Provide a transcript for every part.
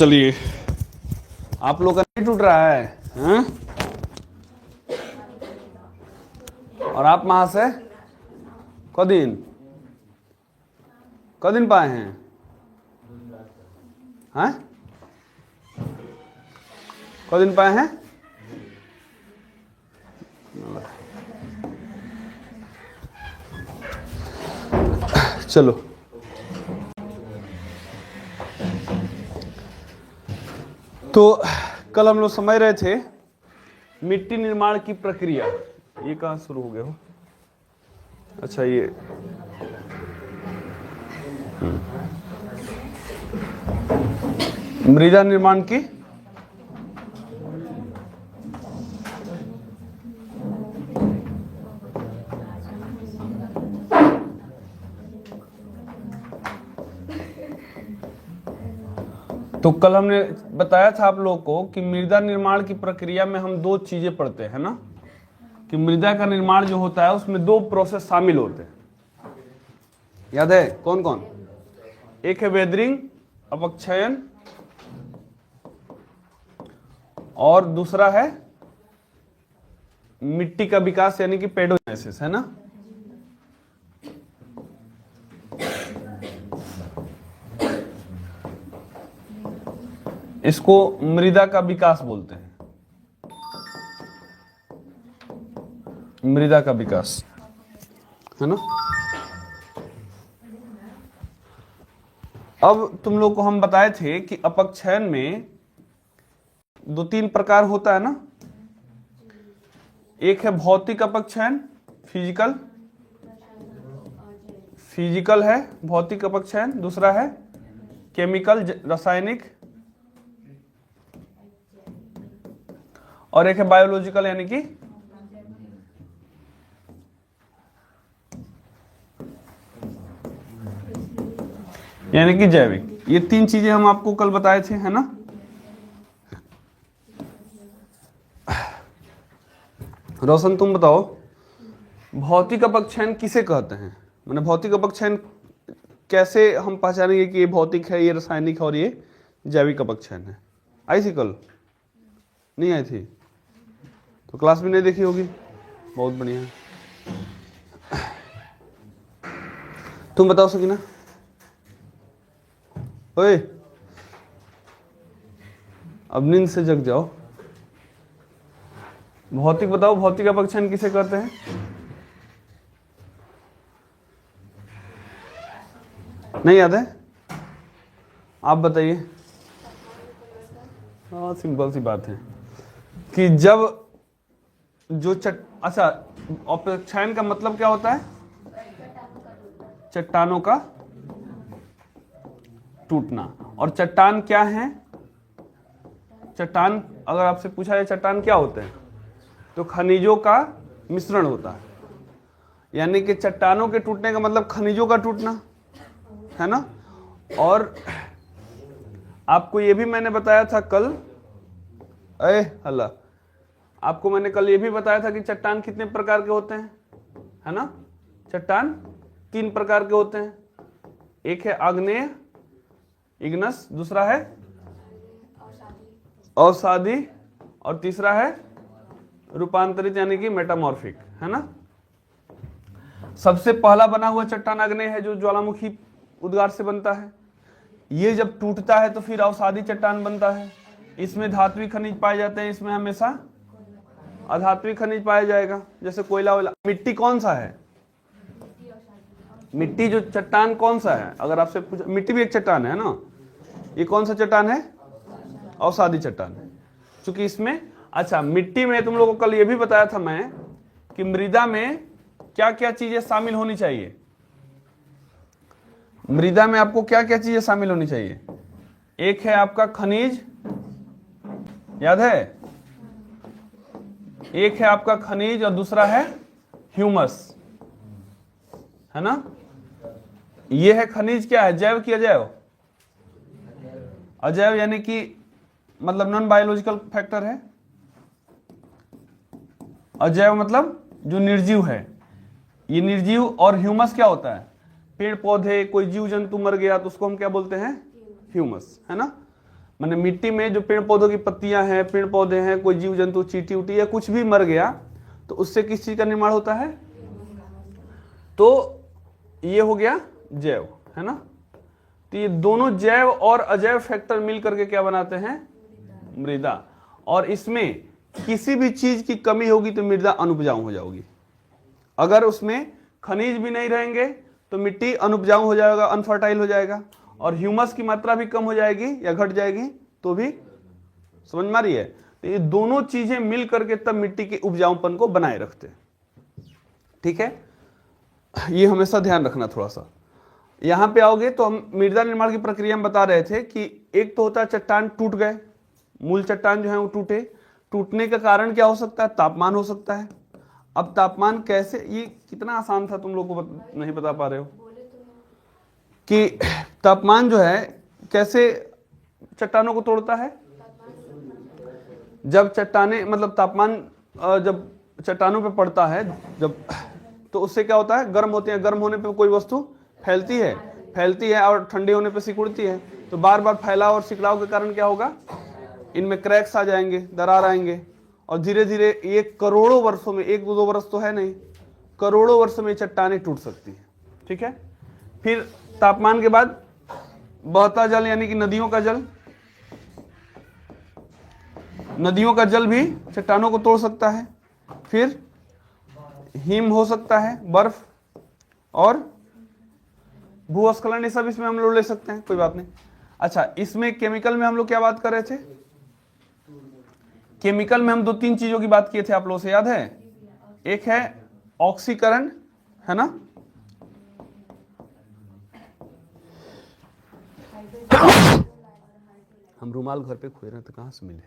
चलिए, आप लोग का नहीं टूट रहा है हैं? और आप वहां से कदिन पाए हैं? हैं? कदिन पाए हैं? चलो, तो कल हम लोग समझ रहे थे मिट्टी निर्माण की प्रक्रिया। ये कहाँ शुरू हो गया हो? अच्छा, ये मृदा निर्माण की तो कल हमने बताया था आप लोगों को कि मृदा निर्माण की प्रक्रिया में हम दो चीजें पढ़ते हैं ना, कि मृदा का निर्माण जो होता है उसमें दो प्रोसेस शामिल होते हैं। याद है कौन कौन? एक है वेदरिंग, अपक्षयन, और दूसरा है मिट्टी का विकास यानी कि पेडोजेनेसिस, है ना। इसको मृदा का विकास बोलते हैं, मृदा का विकास, है ना। अब तुम लोग को हम बताए थे कि अपक्षयन में दो तीन प्रकार होता है ना। एक है भौतिक अपक्षयन, फिजिकल है भौतिक अपक्षयन। दूसरा है केमिकल, रासायनिक। और एक है बायोलॉजिकल यानी कि जैविक। ये तीन चीजें हम आपको कल बताए थे, है ना। रोशन तुम बताओ, भौतिक अपक्षयन किसे कहते हैं? माने भौतिक अपक्षयन कैसे हम पहचानेंगे कि ये भौतिक है, ये रासायनिक है और ये जैविक अपक्षयन है? आई थी कल? नहीं आई थी तो क्लास में नहीं देखी होगी। बहुत बढ़िया। तुम बताओ सकीना। ओए, अब नींद से जग जाओ। भौतिक बताओ, भौतिक अपक्षयन किसे कहते हैं? नहीं याद है? आप बताइए। हाँ, सिंपल सी बात है कि जब जो अच्छा, अपक्षयन का मतलब क्या होता है? चट्टानों का टूटना। और चट्टान क्या है? चट्टान, अगर आपसे पूछा जाए चट्टान क्या होते हैं, तो खनिजों का मिश्रण होता है। यानी कि चट्टानों के टूटने का मतलब खनिजों का टूटना, है ना। और आपको ये भी मैंने बताया था कल, हल्ला, आपको मैंने कल ये भी बताया था कि चट्टान कितने प्रकार के होते हैं, है ना। चट्टान 3 प्रकार के होते हैं। एक है आग्नेय, इग्नस। दूसरा है अवसादी। और तीसरा है रूपांतरित यानी कि मेटामॉर्फिक, है ना। सबसे पहला बना हुआ चट्टान आग्नेय है, जो ज्वालामुखी उद्गार से बनता है। ये जब टूटता है तो फिर अवसादी चट्टान बनता है। इसमें धात्विक खनिज पाए जाते हैं, इसमें हमेशा अधात्विक खनिज पाया जाएगा, जैसे कोयला वोयला। मिट्टी कौन सा है? मिट्टी जो चट्टान कौन सा है? अगर आपसे पूछा, मिट्टी भी एक चट्टान है ना। ये कौन सा चट्टान है? अवसादी चट्टान है। क्योंकि इसमें, अच्छा, मिट्टी में तुम लोगों को कल ये भी बताया था मैं कि मृदा में क्या क्या चीजें शामिल होनी चाहिए। मृदा में आपको क्या क्या चीजें शामिल होनी चाहिए? एक है आपका खनिज, याद है? एक है आपका खनिज और दूसरा है ह्यूमस, है ना। ये है खनिज, क्या है? जैव की अजैव? अजैव यानी कि मतलब नॉन बायोलॉजिकल फैक्टर है। अजैव मतलब जो निर्जीव है। ये निर्जीव। और ह्यूमस क्या होता है? पेड़ पौधे, कोई जीव जंतु मर गया तो उसको हम क्या बोलते हैं? ह्यूमस, है ना। मैंने मिट्टी में जो पेड़ पौधों की पत्तियां हैं, पेड़ पौधे हैं, कोई जीव जंतु, चींटी उटी या कुछ भी मर गया तो उससे किस चीज का निर्माण होता है? तो ये हो गया जैव, है ना। तो ये दोनों जैव और अजैव फैक्टर मिल करके क्या बनाते हैं? मृदा। और इसमें किसी भी चीज की कमी होगी तो मृदा अनुपजाऊ हो जाएगी। अगर उसमें खनिज भी नहीं रहेंगे तो मिट्टी अनुपजाऊ हो जाएगा, अनफर्टाइल हो जाएगा, और ह्यूमस की मात्रा भी कम हो जाएगी या घट जाएगी तो भी, समझ में आ रही है? तो ये दोनों चीजें मिल करके तब मिट्टी के उपजाऊपन को बनाए रखते हैं। ठीक है, ये हमेशा ध्यान रखना थोड़ा सा। यहां पे आओगे तो हम मृदा निर्माण की प्रक्रिया में बता रहे थे कि एक तो होता है चट्टान टूट गए, मूल चट्टान जो है वो टूटे। टूटने का कारण क्या हो सकता है? तापमान हो सकता है। अब तापमान कैसे, ये कितना आसान था, तुम लोग को नहीं बता पा रहे हो कि तापमान जो है कैसे चट्टानों को तोड़ता है? जब चट्टाने मतलब तापमान जब चट्टानों पे पड़ता है जब, तो उससे क्या होता है? गर्म होते हैं, गर्म होने पे कोई वस्तु फैलती है और ठंडे होने पे सिकुड़ती है। तो बार बार फैलाव और सिकुड़ाव के कारण क्या होगा? इनमें क्रैक्स आ जाएंगे, दरार आएंगे, और धीरे धीरे ये करोड़ों वर्षों में, 1-2 वर्ष तो है नहीं, करोड़ों वर्षों में चट्टानें टूट सकती है। ठीक है, फिर तापमान के बाद बहता जल यानी कि नदियों का जल भी चट्टानों को तोड़ सकता है। फिर हिम हो सकता है, बर्फ, और भूस्खलन, ये सब इसमें हम लोग ले सकते हैं, कोई बात नहीं। अच्छा, इसमें केमिकल में हम लोग क्या बात कर रहे थे? केमिकल में हम 2-3 चीजों की बात किए थे, आप लोगों से याद है? एक है ऑक्सीकरण, है ना, हम रुमाल घर पे खोए रहे तो कहां से मिले?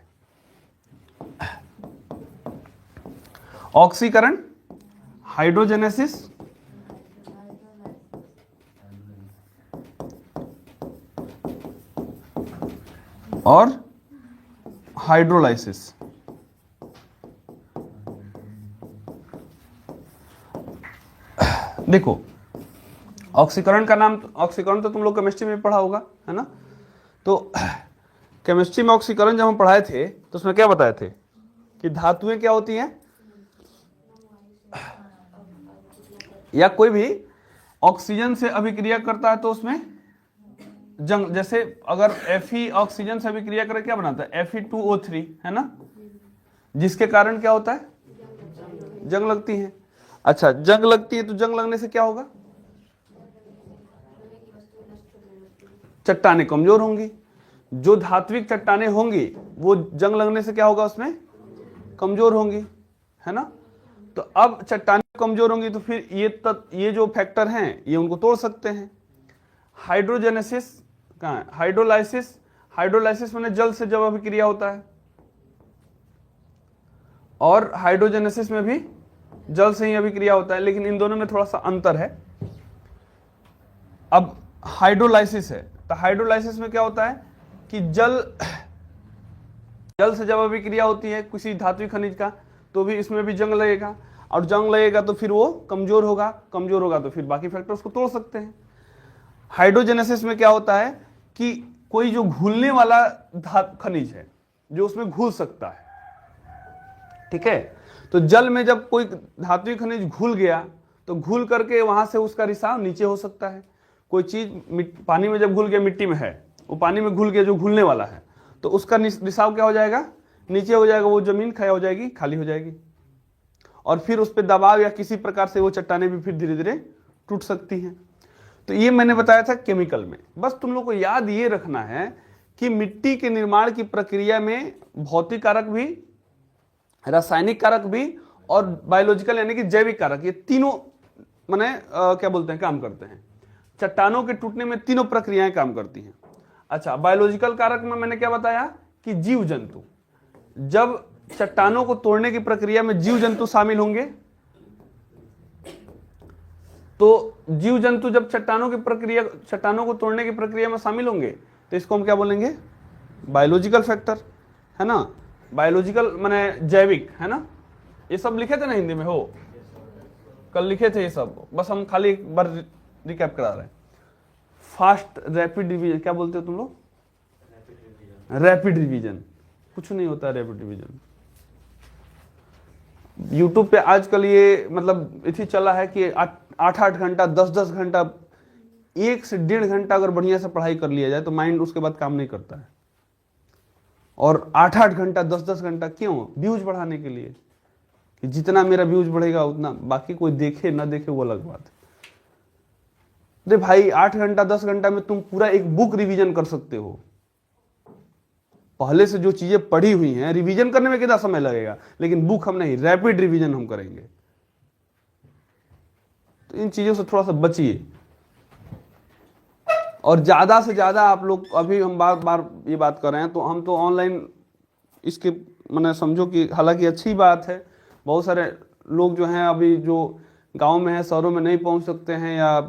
ऑक्सीकरण, हाइड्रोजेनेसिस, और हाइड्रोलाइसिस। देखो, ऑक्सीकरण का नाम, ऑक्सीकरण तो तुम लोग केमिस्ट्री में पढ़ा होगा, है ना। तो केमिस्ट्री में ऑक्सीकरण जब हम पढ़ाए थे तो उसमें क्या बताए थे कि धातुएं क्या होती हैं, या कोई भी ऑक्सीजन से अभिक्रिया करता है तो उसमें जंग, जैसे अगर Fe ऑक्सीजन से अभिक्रिया करे क्या बनाता है? Fe2O3, है ना, जिसके कारण क्या होता है? जंग लगती है। अच्छा, जंग लगती है तो जंग लगने से क्या होगा? चट्टानें कमजोर होंगी। जो धात्विक चट्टानें होंगी वो जंग लगने से क्या होगा? उसमें कमजोर होंगी, है ना। तो अब चट्टानें कमजोर होंगी तो फिर ये जो फैक्टर हैं ये उनको तोड़ सकते हैं। हाइड्रोजेनेसिस कहाँ है? हाइड्रोलाइसिस मैंने जल से जब अभिक्रिया होता है, और हाइड्रोजेनेसिस में भी जल से ही अभिक्रिया होता है, लेकिन इन दोनों में थोड़ा सा अंतर है। अब हाइड्रोलाइसिस है, तो हाइड्रोलाइसिस में क्या होता है कि जल से जब अभिक्रिया होती है किसी धात्विक खनिज का तो भी इसमें भी जंग लगेगा, और जंग लगेगा तो फिर वो कमजोर होगा तो फिर बाकी फैक्टर्स को तोड़ सकते हैं। हाइड्रोजेनेसिस में क्या होता है कि कोई जो घुलने वाला खनिज है जो उसमें घुल सकता है, ठीक है। तो जल में जब कोई धात्विक खनिज घुल गया तो घुल करके वहां से उसका रिसाव नीचे हो सकता है। कोई चीज पानी में जब घुल गया, मिट्टी में है, वो पानी में घुल गया जो घुलने वाला है, तो उसका रिसाव क्या हो जाएगा? नीचे हो जाएगा, वो जमीन क्षय हो जाएगी, खाली हो जाएगी, और फिर उस पर दबाव या किसी प्रकार से वो चट्टानें भी फिर धीरे धीरे टूट सकती हैं। तो ये मैंने बताया था केमिकल में। बस तुम लोग को याद ये रखना है कि मिट्टी के निर्माण की प्रक्रिया में भौतिक कारक भी, रासायनिक कारक भी, और बायोलॉजिकल यानी कि जैविक कारक, ये तीनों माने क्या बोलते हैं, काम करते हैं। चट्टानों के टूटने में तीनों प्रक्रियाएं काम करती हैं। अच्छा, बायोलॉजिकल कारक में मैंने क्या बताया कि जीव जंतु, जब चट्टानों को तोड़ने की प्रक्रिया में जीव जंतु शामिल होंगे, तो जीव जंतु जब चट्टानों को तोड़ने की प्रक्रिया में शामिल होंगे तो इसको हम क्या बोलेंगे? बायोलॉजिकल फैक्टर, है ना। बायोलॉजिकल माने जैविक, है ना। ये सब लिखे थे ना हिंदी में, हो कल लिखे थे ये सब, बस हम खाली एक बार रिकैप करा रहे हैं। फास्ट रैपिड डिवीजन क्या बोलते हो तुम लोग? रैपिड रिवीजन, कुछ नहीं होता रैपिड रिवीजन। यूट्यूब पे आजकल ये मतलब इसी चला है कि 8-8 घंटा 10-10 घंटा 1 से 1.5 घंटा अगर बढ़िया से पढ़ाई कर लिया जाए तो माइंड उसके बाद काम नहीं करता है। और 8-8 घंटा 10-10 घंटा क्यों? व्यूज बढ़ाने के लिए, कि जितना मेरा व्यूज बढ़ेगा उतना, बाकी कोई देखे ना देखे वो अलग बात है। अरे भाई 8 घंटा 10 घंटा में तुम पूरा एक बुक रिवीजन कर सकते हो। पहले से जो चीजें पढ़ी हुई हैं रिवीजन करने में कितना समय लगेगा, लेकिन बुक हम नहीं, रैपिड रिवीजन हम करेंगे। तो इन चीजों से थोड़ा सा बचिए। और ज्यादा से ज्यादा आप लोग, अभी हम बार बार ये बात कर रहे हैं तो हम तो ऑनलाइन इसके मैंने समझो कि हालांकि अच्छी बात है, बहुत सारे लोग जो हैं अभी जो गांव में है शहरों में नहीं पहुंच सकते हैं या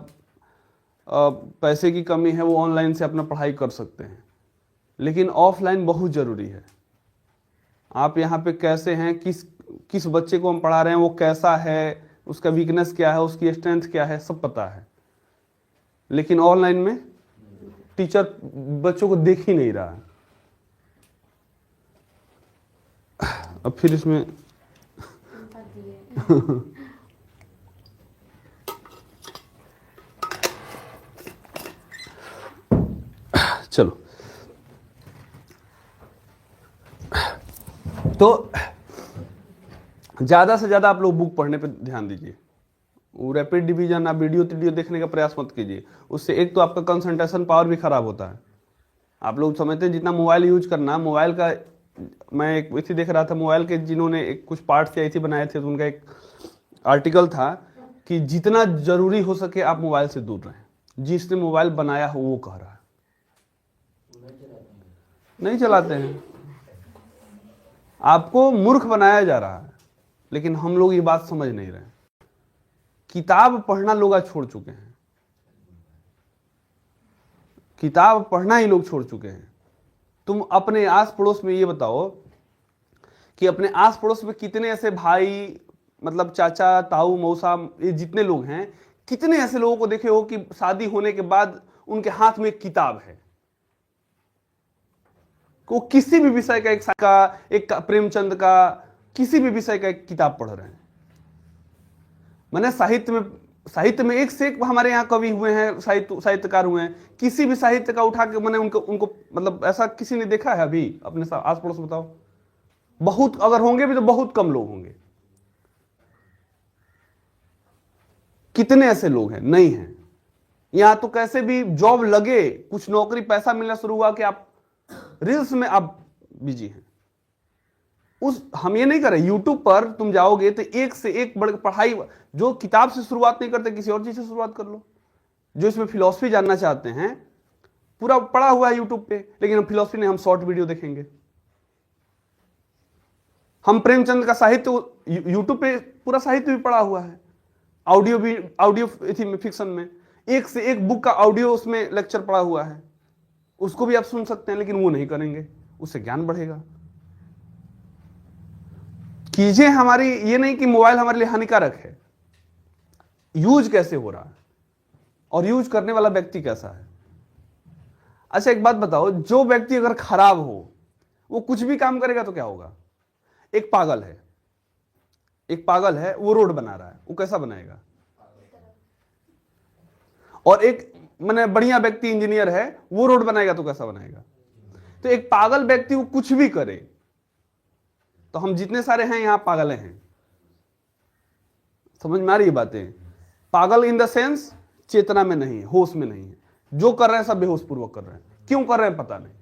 पैसे की कमी है, वो ऑनलाइन से अपना पढ़ाई कर सकते हैं, लेकिन ऑफलाइन बहुत ज़रूरी है। आप यहाँ पे कैसे हैं, किस बच्चे को हम पढ़ा रहे हैं, वो कैसा है, उसका वीकनेस क्या है, उसकी स्ट्रेंथ क्या है, सब पता है। लेकिन ऑनलाइन में टीचर बच्चों को देख ही नहीं रहा है। अब फिर इसमें चलो, तो ज्यादा से ज्यादा आप लोग बुक पढ़ने पे ध्यान दीजिए। वो रैपिड डिवीजन आप वीडियो देखने का प्रयास मत कीजिए, उससे एक तो आपका कंसंट्रेशन पावर भी खराब होता है। आप लोग समझते हैं जितना मोबाइल यूज करना, मोबाइल का, मैं एक इसी देख रहा था, मोबाइल के जिन्होंने एक कुछ पार्ट्स ऐसे बनाए थे तो उनका एक आर्टिकल था कि जितना जरूरी हो सके आप मोबाइल से दूर रहें। जिसने मोबाइल बनाया हो वो कह रहा है, नहीं चलाते हैं, आपको मूर्ख बनाया जा रहा है। लेकिन हम लोग ये बात समझ नहीं रहे। किताब पढ़ना लोग आज छोड़ चुके हैं, किताब पढ़ना ही लोग छोड़ चुके हैं। तुम अपने आस पड़ोस में ये बताओ कि अपने आस पड़ोस में कितने ऐसे भाई, मतलब चाचा ताऊ मौसा, ये जितने लोग हैं, कितने ऐसे लोगों को देखे हो कि शादी होने के बाद उनके हाथ में एक किताब है, वो किसी भी विषय का एक प्रेमचंद का, किसी भी विषय का एक किताब पढ़ रहे हैं। मैंने साहित्य में एक से एक हमारे यहाँ कवि हुए हैं, साहित्यकार हुए हैं। किसी भी साहित्य का उठा के मैंने उनको मतलब ऐसा किसी ने देखा है अभी अपने आस पड़ोस? बताओ, बहुत, अगर होंगे भी तो बहुत कम लोग होंगे। कितने ऐसे लोग हैं? नहीं है। यहां तो कैसे भी जॉब लगे, कुछ नौकरी पैसा मिलना शुरू हुआ कि आप रील्स में आप बिजी हैं। हम ये नहीं कर रहे। यूट्यूब पर तुम जाओगे तो एक से एक बड़ी पढ़ाई, जो किताब से शुरुआत नहीं करते किसी और चीज से शुरुआत कर लो। जो इसमें फिलॉसफी जानना चाहते हैं, पूरा पढ़ा हुआ है यूट्यूब पे, लेकिन हम फिलॉसफी नहीं, हम शॉर्ट वीडियो देखेंगे। हम प्रेमचंद का साहित्य यूट्यूब पे पूरा साहित्य भी पढ़ा हुआ है, ऑडियो भी, ऑडियो फिक्शन में एक से एक बुक का ऑडियो उसमें लेक्चर पढ़ा हुआ है, उसको भी आप सुन सकते हैं। लेकिन वो नहीं करेंगे, उससे ज्ञान बढ़ेगा। कीजिए, हमारी ये नहीं कि मोबाइल हमारे लिए हानिकारक है, यूज कैसे हो रहा है और यूज करने वाला व्यक्ति कैसा है। अच्छा एक बात बताओ, जो व्यक्ति अगर खराब हो वो कुछ भी काम करेगा तो क्या होगा? एक पागल है, वो रोड बना रहा है, वो कैसा बनाएगा? और एक मैंने बढ़िया व्यक्ति इंजीनियर है, वो रोड बनाएगा तो कैसा बनाएगा? तो एक पागल व्यक्ति वो कुछ भी करे, तो हम जितने सारे हैं यहां पागल हैं। समझ में आ रही है बातें? पागल इन द सेंस चेतना में नहीं है, होश में नहीं है। जो कर रहे हैं सब बेहोश पूर्वक कर रहे हैं। क्यों कर रहे हैं पता नहीं।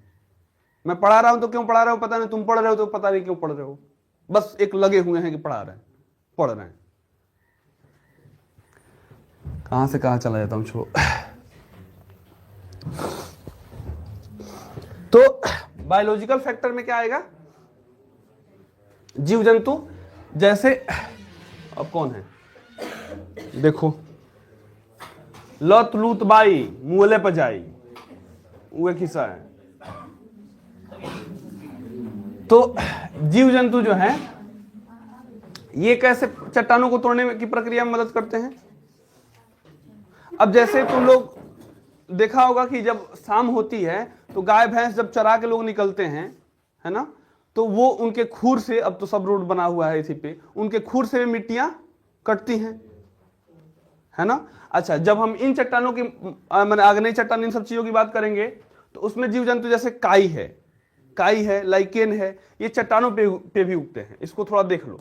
मैं पढ़ा रहा हूं तो क्यों पढ़ा रहा हूं पता नहीं, तुम पढ़ रहे हो तो पता नहीं क्यों पढ़ रहे हो। बस एक लगे हुए हैं कि पढ़ा रहे हैं, पढ़ रहे हैं। कहां से कहां चला जाता हूं, छोड़ो। तो बायोलॉजिकल फैक्टर में क्या आएगा? जीव जंतु जैसे, अब कौन है देखो, लत लूत बाई मुहले पर जाई, वो एक हिस्सा है। तो जीव जंतु जो है ये कैसे चट्टानों को तोड़ने की प्रक्रिया में मदद करते हैं? अब जैसे तुम लोग देखा होगा कि जब शाम होती है तो गाय भैंस जब चरा के लोग निकलते हैं, है ना, तो वो उनके खूर से, अब तो सब रोड बना हुआ है इसी पे, उनके खूर से मिट्टियां कटती हैं, है ना। अच्छा, जब हम इन चट्टानों की मैंने आग्नेय चट्टान इन सब चीजों की बात करेंगे तो उसमें जीव जंतु जैसे काई है, लाइकेन है, ये चट्टानों पे भी उगते हैं। इसको थोड़ा देख लो,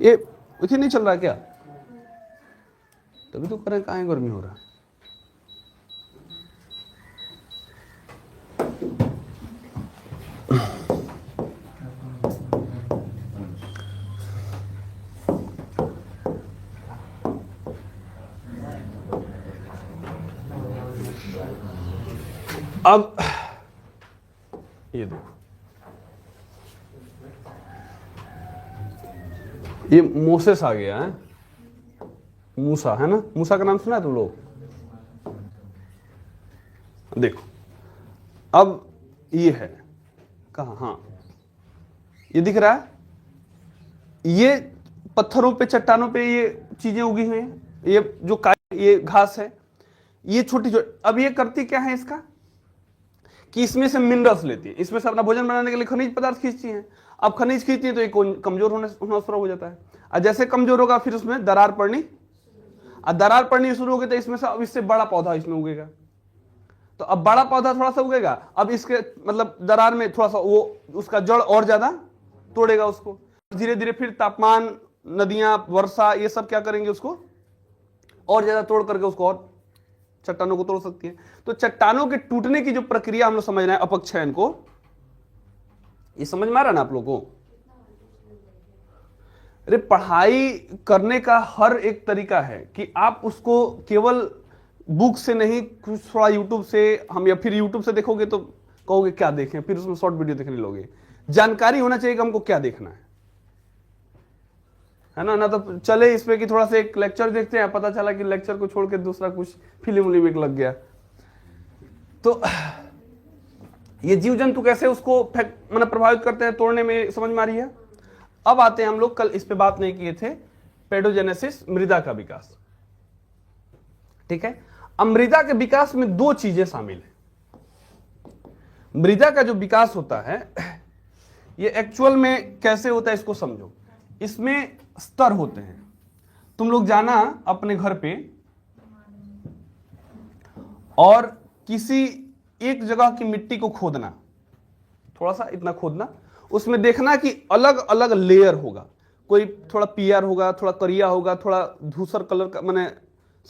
ये उठी नहीं चल रहा क्या? तभी तो करें, कहाँ गर्मी हो रहा है। अब ये देखो, ये मोसेस आ गया है, मूसा, है ना, मूसा का नाम सुना है तुम लोग? देखो अब ये है कहा, हाँ ये दिख रहा है, ये पत्थरों पे, चट्टानों पे ये चीजें उगी हुई हैं, ये जो ये घास है, ये छोटी छोटी। अब ये करती क्या है इसका, कि इसमें से मिनरल्स लेती है, इसमें से अपना भोजन बनाने के लिए खनिज पदार्थ खींचती हैं। अब खनिज खींचती है तो ये कमजोर होना शुरू हो जाता है, और जैसे कमजोर होगा फिर उसमें दरार पड़नी, और दरार पड़नी शुरू होगी तो इसमें से अब इससे बड़ा पौधा इसमें उगेगा। तो अब बड़ा पौधा थोड़ा सा उगेगा, अब इसके मतलब दरार में थोड़ा सा वो उसका जड़ और ज्यादा तोड़ेगा उसको। धीरे धीरे फिर तापमान, नदियां, वर्षा, ये सब क्या करेंगे, उसको और ज्यादा तोड़ करके उसको और चट्टानों को तोड़ सकती है। तो चट्टानों के टूटने की जो प्रक्रिया हम लोग समझ रहे हैं, अपक्षयन को, ये समझ में आ रहा है ना आप लोगों को? अरे पढ़ाई करने का हर एक तरीका है कि आप उसको केवल बुक से नहीं, कुछ थोड़ा यूट्यूब से, हम या फिर यूट्यूब से देखोगे तो कहोगे क्या देखें, फिर उसमें शॉर्ट वीडियो देखने लोगे। जानकारी होना चाहिए कि हमको क्या देखना है ना। ना तो चले इस पे कि थोड़ा सा एक लेक्चर देखते हैं, पता चला कि लेक्चर को छोड़ के दूसरा कुछ फिल्म उलिम लग गया। तो ये जीव जंतु कैसे उसको मतलब प्रभावित करते हैं, तोड़ने में, समझ में आ रही है। अब आते हैं हम लोग, कल इस पे बात नहीं किए थे, पेडोजेनेसिस, मृदा का विकास। ठीक है, अब मृदा के विकास में दो चीजें शामिल है। मृदा का जो विकास होता है ये एक्चुअल में कैसे होता है इसको समझो। इसमें स्तर होते हैं, तुम लोग जाना अपने घर पे और किसी एक जगह की मिट्टी को खोदना, थोड़ा सा इतना खोदना, उसमें देखना कि अलग अलग लेयर होगा, कोई थोड़ा पीयर होगा, थोड़ा करिया होगा, थोड़ा धूसर कलर का, मैंने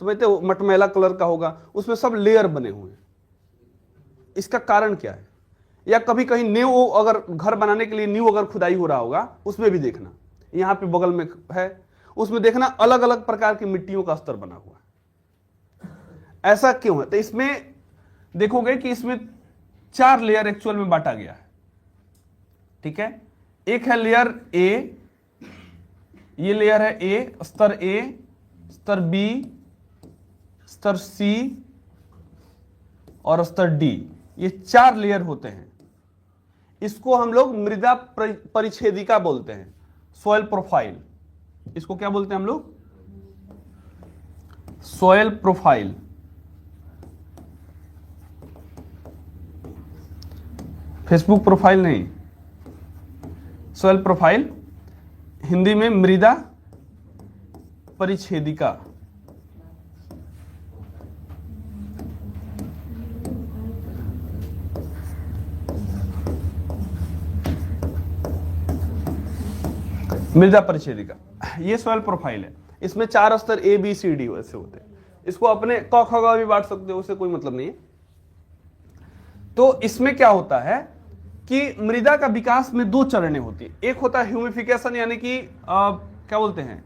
समझते हो, मटमैला कलर का होगा, उसमें सब लेयर बने हुए हैं। इसका कारण क्या है? या कभी कहीं नींव, अगर घर बनाने के लिए नींव अगर खुदाई हो रहा होगा, उसमें भी देखना, यहां पे बगल में है, उसमें देखना अलग अलग प्रकार की मिट्टियों का स्तर बना हुआ है। ऐसा क्यों है? तो इसमें देखोगे कि इसमें 4 लेयर एक्चुअल में बांटा गया है। ठीक है, एक है लेयर ए, ये लेयर है ए, स्तर ए, स्तर बी, स्तर सी और स्तर डी, ये 4 लेयर होते हैं। इसको हम लोग मृदा परिच्छेदिका बोलते हैं, सॉइल प्रोफाइल। इसको क्या बोलते हैं हम लोग? Soil profile. फेसबुक प्रोफाइल नहीं, सॉइल प्रोफाइल, हिंदी में मृदा परिच्छेदिका। मृदा परिच्छेदिका, ये सॉइल प्रोफाइल है। इसमें 4 स्तर ए बी सी डी वैसे होते हैं। इसको अपने क ख ग भी बांट सकते हो, उससे कोई मतलब नहीं है। तो इसमें क्या होता है कि मृदा का विकास में 2 चरणें होती है। एक होता है ह्यूमिफिकेशन, यानी कि क्या बोलते हैं,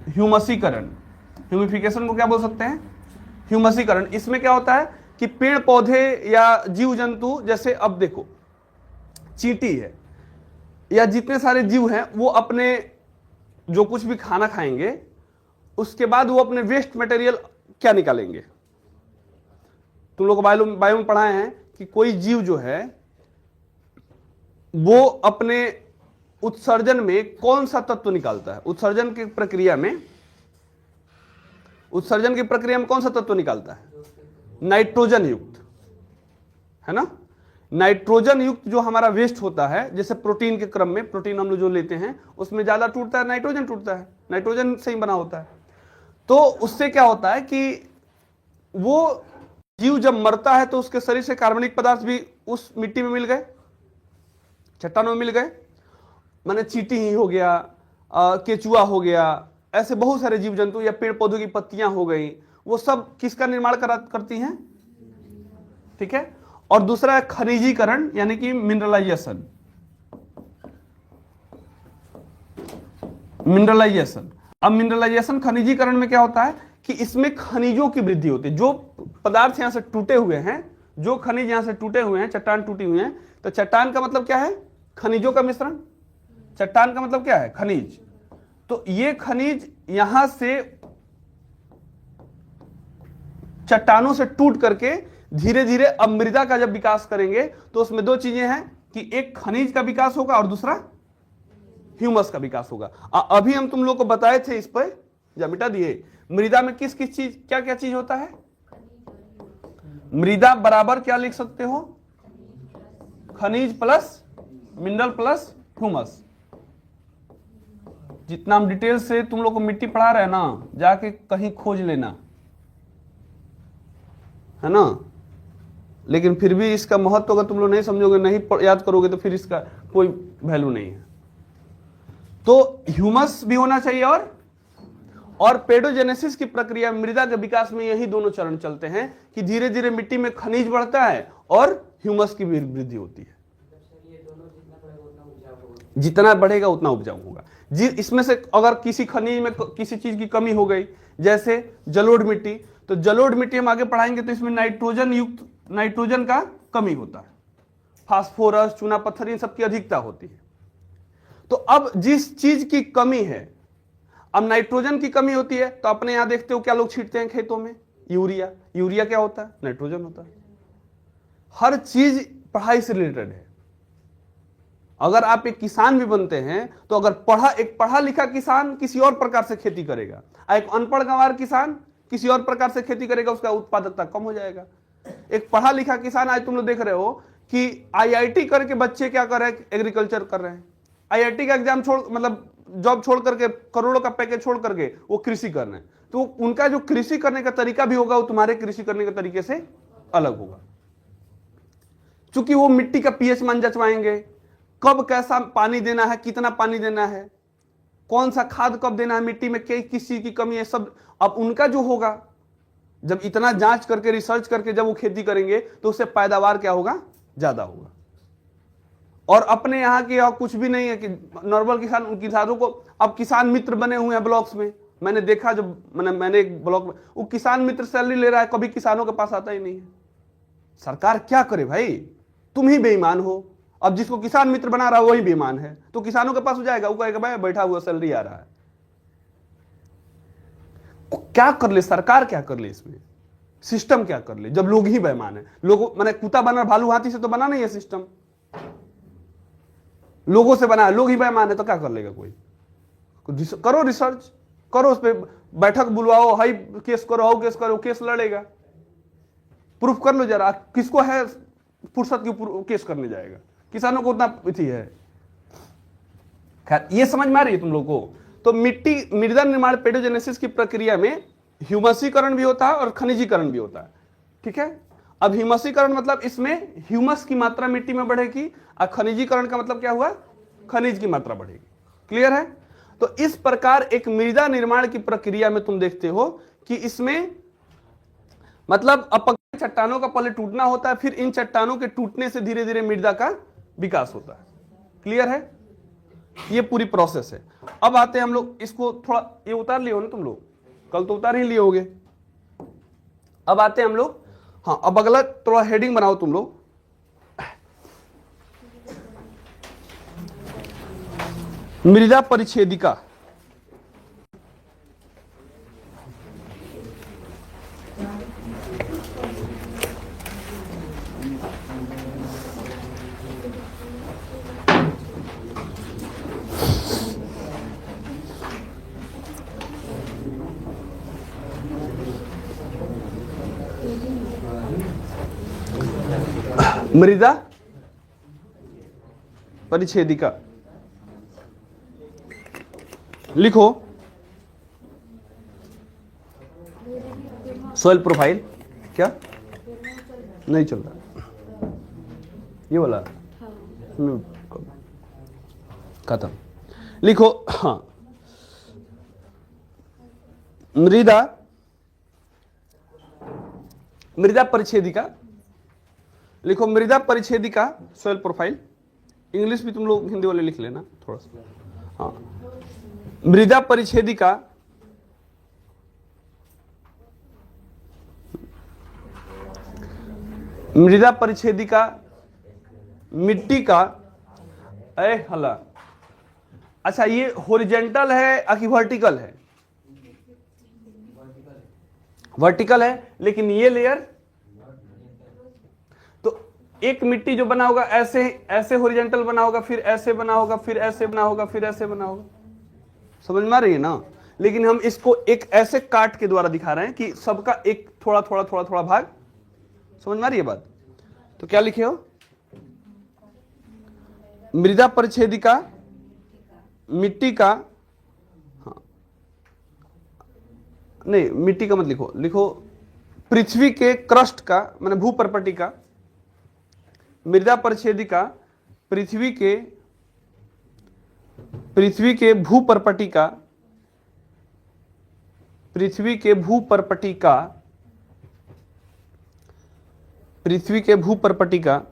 ह्यूमसीकरण। ह्यूमिफिकेशन को क्या बोल सकते हैं? ह्यूमसीकरण। इसमें क्या होता है कि पेड़ पौधे या जीव जंतु, जैसे अब देखो चींटी है या जितने सारे जीव हैं, वो अपने जो कुछ भी खाना खाएंगे उसके बाद वो अपने वेस्ट मटेरियल क्या निकालेंगे? तुम लोग बायो में पढ़ाए हैं कि कोई जीव जो है वो अपने उत्सर्जन में कौन सा तत्व निकालता है? उत्सर्जन की प्रक्रिया में कौन सा तत्व निकालता है? नाइट्रोजन युक्त, है ना। नाइट्रोजन युक्त जो हमारा वेस्ट होता है, जैसे प्रोटीन के क्रम में प्रोटीन हम लोग जो लेते हैं उसमें ज्यादा टूटता है नाइट्रोजन, टूटता है नाइट्रोजन से ही बना होता है। तो उससे क्या होता है कि वो जीव जब मरता है तो उसके शरीर से कार्बनिक पदार्थ भी उस मिट्टी में मिल गए, चट्टानों में मिल गए, माने चींटी ही हो गया, केचुआ हो गया, ऐसे बहुत सारे जीव जंतु या पेड़ पौधों की पत्तियां हो गई, वो सब किसका निर्माण करती हैं? ठीक है। और दूसरा है खनिजीकरण, यानी कि मिनरलाइजेशन। अब मिनरलाइजेशन खनिजीकरण में क्या होता है कि इसमें खनिजों की वृद्धि होती है। जो पदार्थ यहां से टूटे हुए हैं, जो खनिज यहां से टूटे हुए हैं, चट्टान टूटी हुई है, तो चट्टान का मतलब क्या है? खनिजों का मिश्रण। चट्टान का मतलब क्या है? खनिज। तो ये खनिज यहां से चट्टानों से टूट करके धीरे धीरे अब मृदा का जब विकास करेंगे तो उसमें दो चीजें हैं कि एक खनिज का विकास होगा और दूसरा ह्यूमस का विकास होगा। अभी हम तुम लोग को बताए थे इस पर, या मिटा दिए, मृदा में किस किस चीज, क्या क्या चीज होता है? मृदा बराबर क्या लिख सकते हो? खनिज प्लस मिनरल प्लस ह्यूमस। जितना हम डिटेल से तुम लोग को मिट्टी पढ़ा रहे हैं ना, जाके कहीं खोज लेना, है ना। लेकिन फिर भी इसका महत्व अगर तुम लोग नहीं समझोगे, नहीं याद करोगे, तो फिर इसका कोई वैल्यू नहीं है। तो ह्यूमस भी होना चाहिए और पेडोजेनेसिस की प्रक्रिया, मृदा के विकास में यही दोनों चरण चलते हैं कि धीरे धीरे मिट्टी में खनिज बढ़ता है और ह्यूमस की भी वृद्धि होती है। जितना बढ़ेगा उतना उपजाऊ होगा। इसमें से अगर किसी खनिज में किसी चीज की कमी हो गई, जैसे जलोढ़ मिट्टी, तो जलोढ़ मिट्टी हम आगे पढ़ाएंगे, तो इसमें नाइट्रोजन का कमी होता है, फास्फोरस, चूना पत्थर, इन सबकी अधिकता होती है। तो अब जिस चीज की कमी है, अब नाइट्रोजन की कमी होती है, तो अपने यहां देखते हो क्या लोग छींटते हैं खेतों में? यूरिया। यूरिया क्या होता है? नाइट्रोजन होता है। हर चीज पढ़ाई से रिलेटेड है। अगर आप एक किसान भी बनते हैं तो अगर एक पढ़ा लिखा किसान किसी और प्रकार से खेती करेगा, एक अनपढ़ गंवार किसान किसी और प्रकार से खेती करेगा, उसका उत्पादकता कम हो जाएगा। एक पढ़ा लिखा किसान, आज तुम लोग देख रहे हो कि आईआईटी करके बच्चे क्या कर रहे हैं? एग्रीकल्चर कर रहे हैं। आईआईटी का एग्जाम छोड़, मतलब जॉब छोड़ करके, करोड़ों का पैकेज छोड़ करके वो कृषि कर रहे हैं। तो उनका जो कृषि करने का तरीका भी होगा वो तुम्हारे कृषि करने के तरीके से अलग होगा, क्योंकि वो मिट्टी का पीएच मान जचवाएंगे, कब कैसा पानी देना है, कितना पानी देना है, कौन सा खाद कब देना है, मिट्टी में किस चीज की कमी है, सब अब उनका जो होगा, जब इतना जांच करके रिसर्च करके जब वो खेती करेंगे तो उससे पैदावार क्या होगा? ज्यादा होगा। और अपने यहाँ की कुछ भी नहीं है कि नॉर्मल किसानों को अब किसान मित्र बने हुए हैं ब्लॉक्स में। मैंने देखा, जब मैंने एक ब्लॉक में, वो किसान मित्र सैलरी ले रहा है, कभी किसानों के पास आता ही नहीं है। सरकार क्या करे भाई? तुम ही बेईमान हो। अब जिसको किसान मित्र बना रहा है वही बेईमान है, तो किसानों के पास हो जाएगा, वो कहेगा भाई बैठा हुआ सैलरी आ रहा है। क्या कर ले सरकार? क्या कर ले इसमें? सिस्टम क्या कर ले जब लोग ही बेईमान है? लोग मैंने कुत्ता बना, भालू हाथी से तो बना नहीं है सिस्टम, लोगों से बना है, लोग ही बेईमान है, तो क्या कर लेगा कोई? करो रिसर्च, करो उस पर बैठक बुलवाओ, हाई केस करो, हाउ केस करो, केस लड़ेगा, प्रूफ कर लो जरा, किसको है फुर्सत की केस करने जाएगा? किसानों को उतना इथी है। खैर, ये समझ में आ रही है तुम लोगों को? तो मृदा निर्माण पेडोजेनेसिस की प्रक्रिया में ह्यूमसीकरण भी होता है और खनिजीकरण भी होता है। ठीक है। अब ह्यूमसीकरण मतलब इसमें ह्यूमस की मात्रा मिट्टी में बढ़ेगी, और खनिजीकरण का मतलब क्या हुआ? खनिज की मात्रा बढ़ेगी। क्लियर है? तो इस प्रकार एक मृदा निर्माण की प्रक्रिया में तुम देखते हो कि इसमें मतलब अपक्षय चट्टानों का पहले टूटना होता है, फिर इन चट्टानों के टूटने से धीरे धीरे मृदा का विकास होता है। क्लियर है? ये पूरी प्रोसेस है। अब आते हैं हम लोग, इसको थोड़ा ये उतार लिए हो ना तुम लोग, कल तो उतार ही लिए होगे। अब आते हैं हम लोग, हाँ, अब अगला थोड़ा हेडिंग बनाओ तुम लोग। मृदा परिच्छेदिका। मृदा परिच्छेदिका। लिखो सॉइल प्रोफाइल। क्या नहीं चल रहा ये वाला? खत्म। लिखो हाँ, मृदा परिच्छेदिका। लिखो मृदा परिच्छेदिका सॉइल प्रोफाइल। इंग्लिश भी तुम लोग हिंदी वाले लिख लेना थोड़ा सा। हाँ, मृदा परिच्छेदिका मिट्टी का हला। अच्छा, ये हॉरिजेंटल है कि वर्टिकल है? वर्टिकल है, लेकिन ये लेयर तो एक मिट्टी जो बना होगा ऐसे ऐसे हॉरिजेंटल बना होगा, फिर ऐसे बना होगा, फिर ऐसे बना होगा, फिर ऐसे बना होगा। समझ में आ रही है ना? लेकिन हम इसको एक ऐसे काट के द्वारा दिखा रहे हैं कि सबका एक थोड़ा थोड़ा थोड़ा थोड़ा भाग। समझ में आ रही है बात? तो क्या लिखे हो? मृदा परिच्छेदिका मिट्टी का, हाँ नहीं मिट्टी का मत लिखो, लिखो पृथ्वी के क्रस्ट का, माने भूपर्पटी का। मृदा परिच्छेदिका पृथ्वी के भूपर्पटी का, पृथ्वी के भूपर्पटी का, पृथ्वी के भूपर्पटी का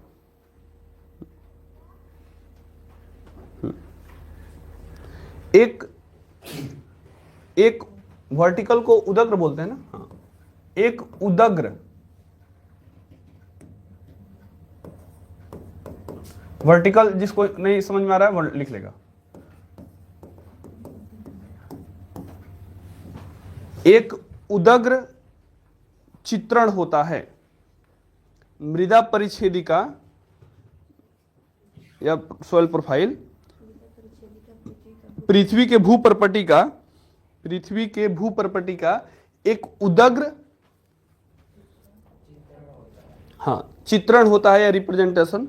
एक वर्टिकल को उदग्र बोलते हैं ना? हाँ, एक उदग्र वर्टिकल, जिसको नहीं समझ में आ रहा है लिख लेगा। एक उदग्र चित्रण होता है मृदा परिच्छेदिका या सॉइल प्रोफाइल पृथ्वी के भूपर्पटी का एक उदग्र, हाँ चित्रण होता है या रिप्रेजेंटेशन,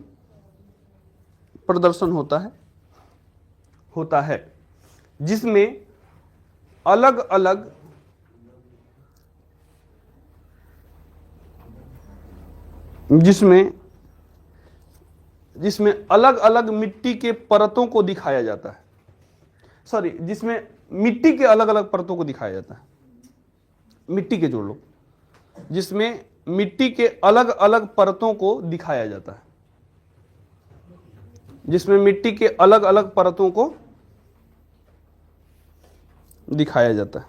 प्रदर्शन होता है जिसमें अलग अलग मिट्टी के परतों को दिखाया जाता है। सॉरी, जिसमें मिट्टी के अलग अलग परतों को दिखाया जाता है। मिट्टी के जोड़ लो, जिसमें मिट्टी के अलग अलग परतों को दिखाया जाता है, जिसमें मिट्टी के अलग अलग परतों को दिखाया जाता है।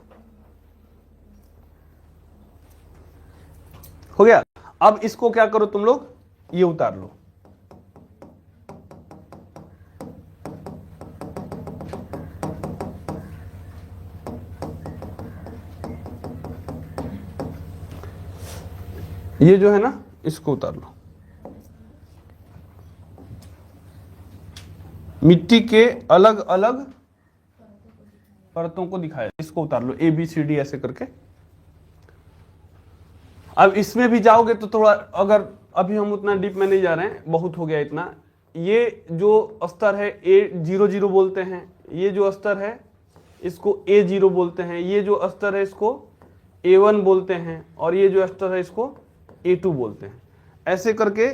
हो गया? अब इसको क्या करो तुम लोग, ये उतार लो। ये जो है ना, इसको उतार लो। मिट्टी के अलग अलग परतों को दिखाया, इसको उतार लो, ABCD ऐसे करके। अब इसमें भी जाओगे तो थोड़ा, अगर अभी हम उतना डीप में नहीं जा रहे हैं, बहुत हो गया इतना। ये जो स्तर है A00 बोलते हैं, ये जो स्तर है इसको A0 बोलते हैं, ये जो स्तर है इसको A1 बोलते हैं, और ये जो स्तर है इसको A2 बोलते हैं। ऐसे करके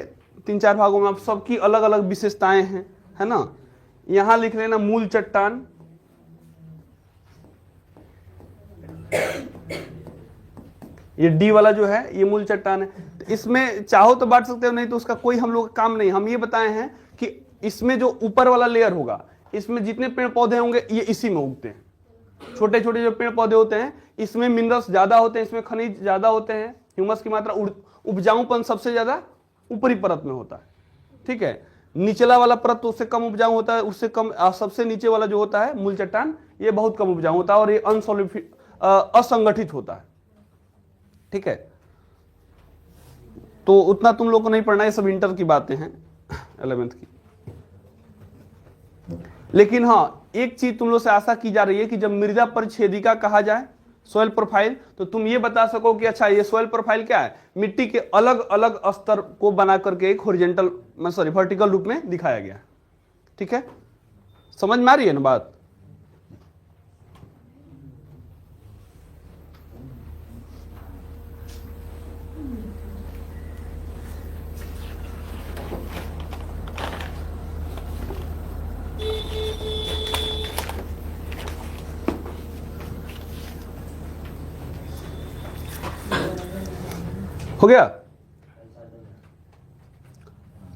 3-4 भागों में आप सबकी अलग अलग विशेषताएं हैं, है ना? यहां लिख लेना मूल चट्टान, ये D वाला जो है ये मूल चट्टान है। तो इसमें चाहो तो बांट सकते हो, नहीं तो उसका कोई हम लोग काम नहीं। हम ये बताए हैं कि इसमें जो ऊपर वाला लेयर होगा, इसमें जितने पेड़ पौधे होंगे ये इसी में उगते हैं। छोटे छोटे जो पेड़ पौधे होते हैं इसमें मिनरल्स ज्यादा होते हैं, इसमें खनिज ज्यादा होते हैं, ह्यूमस की मात्रा, उपजाऊपन सबसे ज्यादा ऊपरी परत में होता है। ठीक है, निचला वाला परत तो उससे कम उपजाऊ होता है, उससे कम सबसे नीचे वाला जो होता है मूल चट्टान, ये बहुत कम उपजाऊ होता है और ये असंगठित होता है। ठीक है, तो उतना तुम लोग को नहीं पढ़ना, ये सब इंटर की बातें हैं, 11th की। लेकिन हाँ, एक चीज तुम लोग से आशा की जा रही है कि जब मृदा परिच्छेदिका कहा जाए सोयल प्रोफाइल, तो तुम ये बता सको कि अच्छा ये सोयल प्रोफाइल क्या है, मिट्टी के अलग अलग स्तर को बना करके एक हॉरिजॉन्टल वर्टिकल रूप में दिखाया गया। ठीक है, समझ में आ रही है ना बात? हो गया?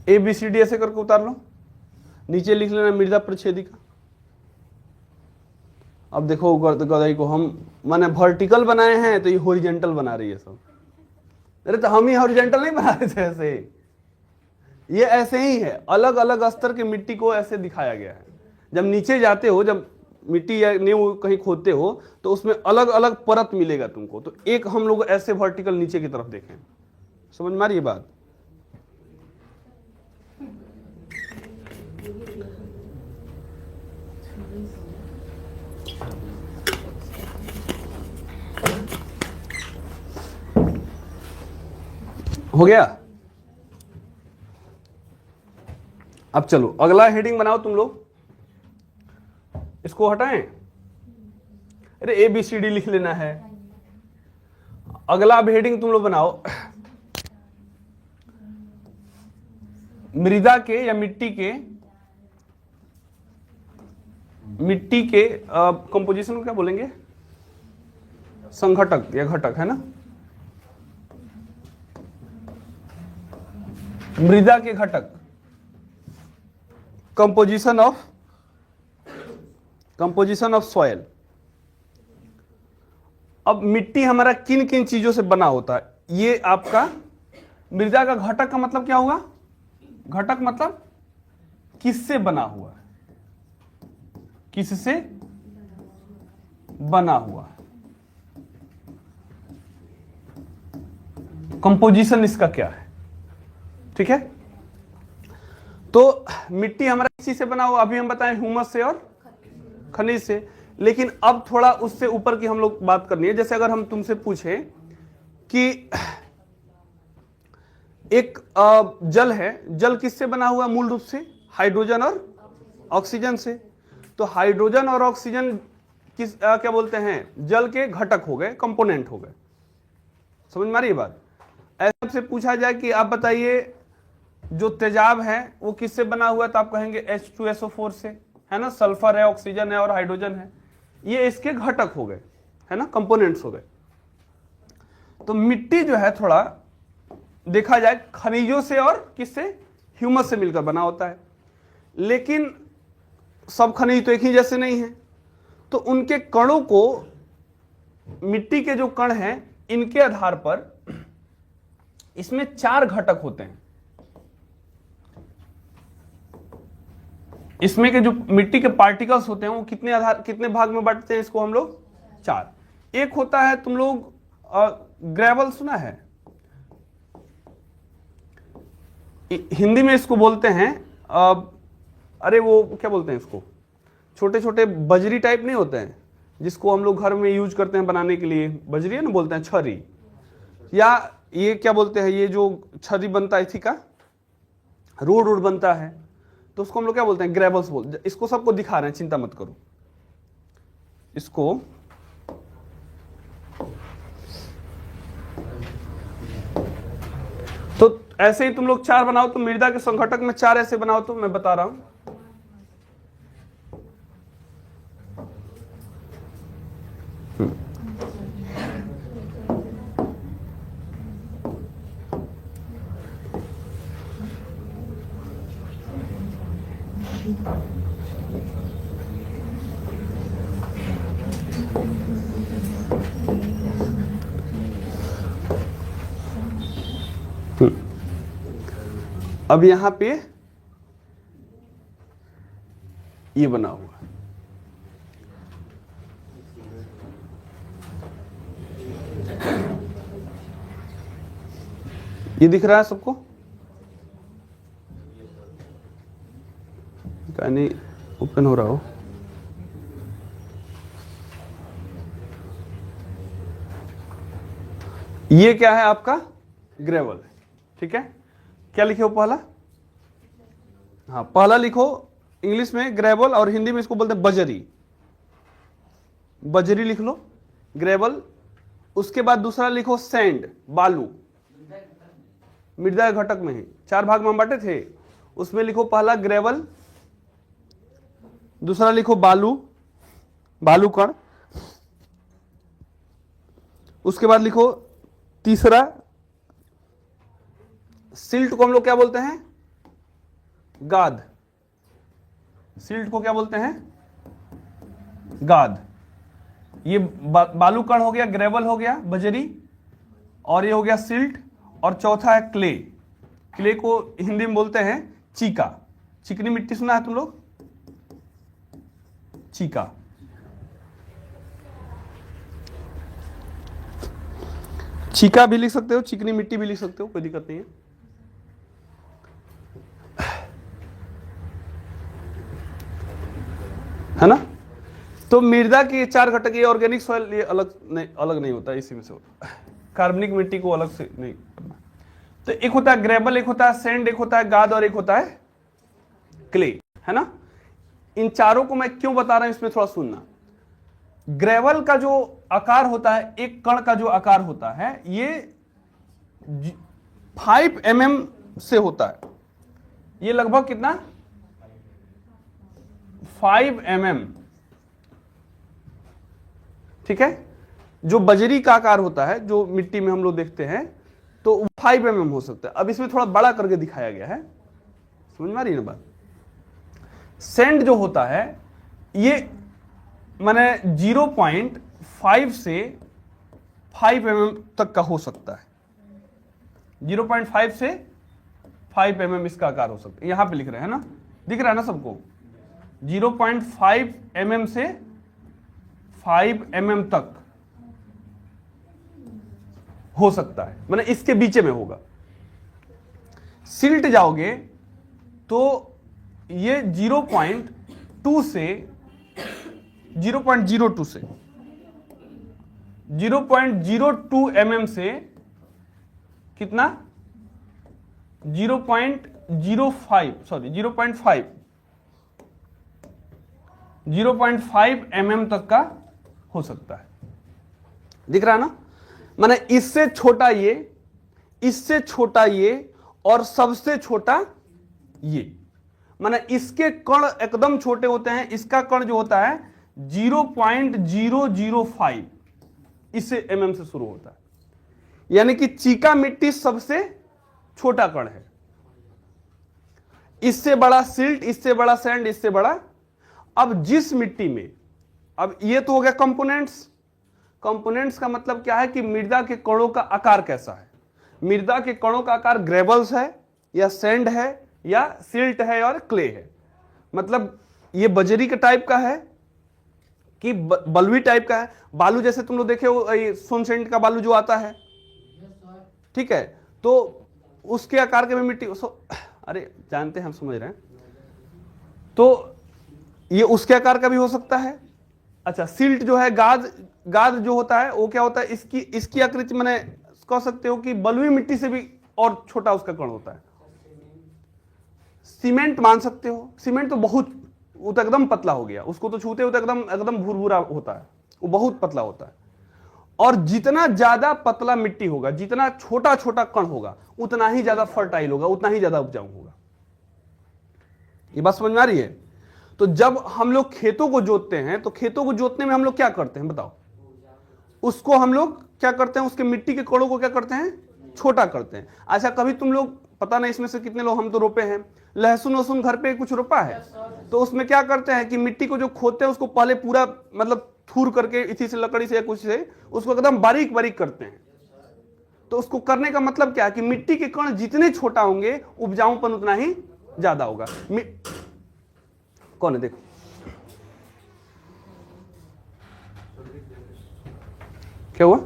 ए बी सी डी ऐसे करके उतार लो, नीचे लिख लेना मृदा प्रच्छेदिका। अब देखो गदाई को हम माने वर्टिकल बनाए हैं तो ये हॉरिजॉन्टल बना रही है सब। अरे तो हम ही हॉरिजॉन्टल नहीं बना रहे थे ऐसे, ये ऐसे ही है, अलग अलग स्तर की मिट्टी को ऐसे दिखाया गया है। जब नीचे जाते हो, जब मिट्टी या नींव कहीं खोदते हो तो उसमें अलग अलग परत मिलेगा तुमको, तो एक हम लोग ऐसे वर्टिकल नीचे की तरफ देखें। समझ में आ रही है बात? हो गया? अब चलो अगला हेडिंग बनाओ तुम लोग, इसको हटाएं। अरे ए बी सी डी लिख लेना है। अगला अब हेडिंग तुम लोग बनाओ, मृदा के या मिट्टी के कंपोजिशन को क्या बोलेंगे? संघटक या घटक, है ना? मृदा के घटक, कंपोजिशन ऑफ सॉइल। अब मिट्टी हमारा किन किन चीजों से बना होता है? ये आपका मृदा का घटक का मतलब क्या होगा? घटक मतलब किससे बना हुआ है, किससे बना हुआ है। कंपोजिशन इसका क्या है? ठीक है, तो मिट्टी हमारा किसी से बना हुआ, अभी हम बताएं ह्यूमस से और खनिज से। लेकिन अब थोड़ा उससे ऊपर की हम लोग बात करनी है। जैसे अगर हम तुमसे पूछें कि एक जल है, जल किससे बना हुआ? मूल रूप से हाइड्रोजन और ऑक्सीजन से। तो हाइड्रोजन और ऑक्सीजन किस क्या बोलते हैं? जल के घटक हो गए, कंपोनेंट हो गए। समझ में आ रही है बात? ऐसे से पूछा जाए कि आप बताइए जो तेजाब है वो किससे बना हुआ है, तो आप कहेंगे H2SO4 से, है ना? सल्फर है, ऑक्सीजन है और हाइड्रोजन है, ये इसके घटक हो गए, है ना? कंपोनेंट्स हो गए। तो मिट्टी जो है थोड़ा देखा जाए खनिजों से और किससे? ह्यूमस से मिलकर बना होता है। लेकिन सब खनिज तो एक ही जैसे नहीं है, तो उनके कणों को, मिट्टी के जो कण हैं इनके आधार पर इसमें 4 घटक होते हैं। इसमें के जो मिट्टी के पार्टिकल्स होते हैं वो कितने भाग में बांटते हैं इसको हम लोग? 4। एक होता है, तुम लोग ग्रेवल सुना है? हिंदी में इसको बोलते हैं अरे वो क्या बोलते हैं इसको, छोटे छोटे बजरी टाइप नहीं होते हैं जिसको हम लोग घर में यूज करते हैं बनाने के लिए, बजरी है ना, बोलते हैं छरी, या ये क्या बोलते हैं, ये जो छरी बनता है इसी का रोड बनता है, तो उसको हम लोग क्या बोलते हैं? ग्रेवल्स बोलते हैं। इसको सबको दिखा रहे हैं, चिंता मत करो। इसको तो ऐसे ही तुम लोग 4 बनाओ, तो मृदा के संघटक में 4 ऐसे बनाओ, तो मैं बता रहा हूं। अब यहां पे ये बना हुआ है, ये दिख रहा है सबको? क्या नहीं ओपन हो रहा हो? ये क्या है आपका? ग्रेवल। ठीक है, क्या लिखे हो पहला? हाँ, पहला लिखो इंग्लिश में ग्रेवल, और हिंदी में इसको बोलते हैं बजरी। बजरी लिख लो, ग्रेवल। उसके बाद दूसरा लिखो सैंड, बालू। मृदा के घटक में ही 4 भाग में हम बांटे थे, उसमें लिखो पहला ग्रेवल, दूसरा लिखो बालू, बालू कण। उसके बाद लिखो तीसरा सिल्ट को हम लोग क्या बोलते हैं? गाद। सिल्ट को क्या बोलते हैं? गाद। ये बालू कण हो गया, ग्रेवल हो गया, बजरी, और ये हो गया सिल्ट। और चौथा है क्ले। क्ले को हिंदी में बोलते हैं चीका। चिकनी मिट्टी सुना है तुम लोग? चीका। चीका भी लिख सकते हो, चिकनी मिट्टी भी लिख सकते हो, कोई दिक्कत नहीं है। है ना? तो मृदा के 4 घटक, ये ऑर्गेनिक सॉइल, ये अलग नहीं होता, इसी में से होता है। कार्बनिक मिट्टी को अलग से नहीं करना। तो एक होता है ग्रेवल, एक होता है सैंड, एक होता है गाद, और एक होता है क्ले। है ना? इन चारों को मैं क्यों बता रहा हूं, इसमें थोड़ा सुनना। ग्रेवल का जो आकार होता है, एक कण का जो आकार होता है, ये 5 mm से होता है। ये लगभग कितना? 5 mm। ठीक है? जो बजरी का आकार होता है, जो मिट्टी में हम लोग देखते हैं, तो 5 mm हो सकता है। अब इसमें थोड़ा बड़ा करके दिखाया गया है, समझ में आ रही है ना बात? सैंड जो होता है, ये माने 0.5 से 5 mm तक का हो सकता है। 0.5 से 5 mm इसका आकार हो सकता है। यहां पे लिख रहे हैं ना, दिख रहा है ना सबको? 0.5 mm से 5 mm तक हो सकता है, माने इसके बीच में होगा। सिल्ट जाओगे तो ये 0.2 से 0.02 से 0.02 mm से कितना? 0.05 सॉरी 0.5 mm तक का हो सकता है। दिख रहा है ना? माने इससे छोटा ये, इससे छोटा ये, और सबसे छोटा ये। माने इसके कण एकदम छोटे होते हैं, इसका कण जो होता है 0.005 इससे mm से शुरू होता है। यानी कि चीका मिट्टी सबसे छोटा कण है। इससे बड़ा सिल्ट, इससे बड़ा सैंड, इससे बड़ा। अब जिस मिट्टी में, अब ये तो हो गया कंपोनेंट्स। कंपोनेंट्स का मतलब क्या है कि मृदा के कणों का आकार कैसा है। मृदा के कणों का आकार ग्रेवल्स है, या सैंड है, या सिल्ट है, और क्ले है। मतलब ये बजरी के टाइप का है कि बलुई टाइप का है। बालू जैसे तुम लोग देखे हो, सोनसेंट का बालू जो आता है, ठीक है, तो उसके आकार के में मिट्टी, अरे जानते हैं, हम समझ रहे हैं। तो ये उसके आकार का भी हो सकता है। अच्छा, सिल्ट जो है, गाद जो होता है, वो क्या होता है? इसकी आकृति मैंने कह सकते हो कि बलुई मिट्टी से भी और छोटा उसका कण होता है। सीमेंट मान सकते हो। सीमेंट तो वो तो एकदम पतला हो गया, उसको तो छूते हो तो एकदम भूरभूरा होता है, वो बहुत पतला होता है। और जितना ज्यादा पतला मिट्टी होगा, जितना छोटा छोटा कण होगा, उतना ही ज्यादा फर्टाइल होगा, उतना ही ज्यादा उपजाऊ होगा। ये बात समझ में आ रही है? तो जब हम लोग खेतों को जोतते हैं, तो खेतों को जोतने में हम लोग क्या करते हैं बताओ? उसको हम लोग क्या करते हैं? उसके मिट्टी के कणों को क्या करते हैं? छोटा करते हैं। अच्छा, कभी तुम लोग, पता नहीं इसमें से कितने लोग, हम तो रोपे हैं, लहसुन वसुन घर पे कुछ रोपा है, तो उसमें क्या करते हैं कि मिट्टी को जो खोदते हैं, उसको पहले पूरा मतलब थूर करके, इसी से, लकड़ी से या कुछ से, उसको एकदम बारीक बारीक करते हैं। तो उसको करने का मतलब क्या है कि मिट्टी के कण जितने छोटा होंगे, उपजाऊपन उतना ही ज्यादा होगा। कौन है? देखो, क्या हुआ?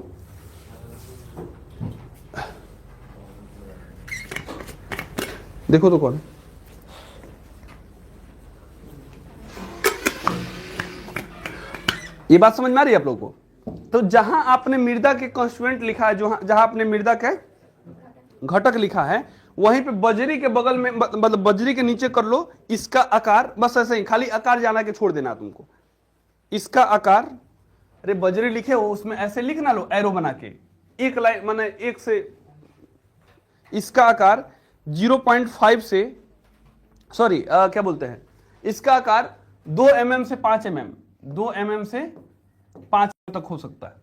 देखो तो कौन है? ये बात समझ में आ रही है आप लोगों को? तो जहां आपने मृदा के कंस्टिट्यूएंट लिखा है, जहां आपने मृदा के घटक लिखा है, वहीं पे बजरी के बगल में, मतलब बजरी के नीचे कर लो इसका आकार, बस ऐसे ही खाली आकार जाना के छोड़ देना तुमको। इसका आकार, अरे बजरी लिखे हो उसमें ऐसे लिखना लो एरो बना के, एक लाइन माने एक से, इसका आकार 0.5 से, सॉरी क्या बोलते हैं, इसका आकार 2 mm से 5 mm, 2 mm से 5 mm तक हो सकता है।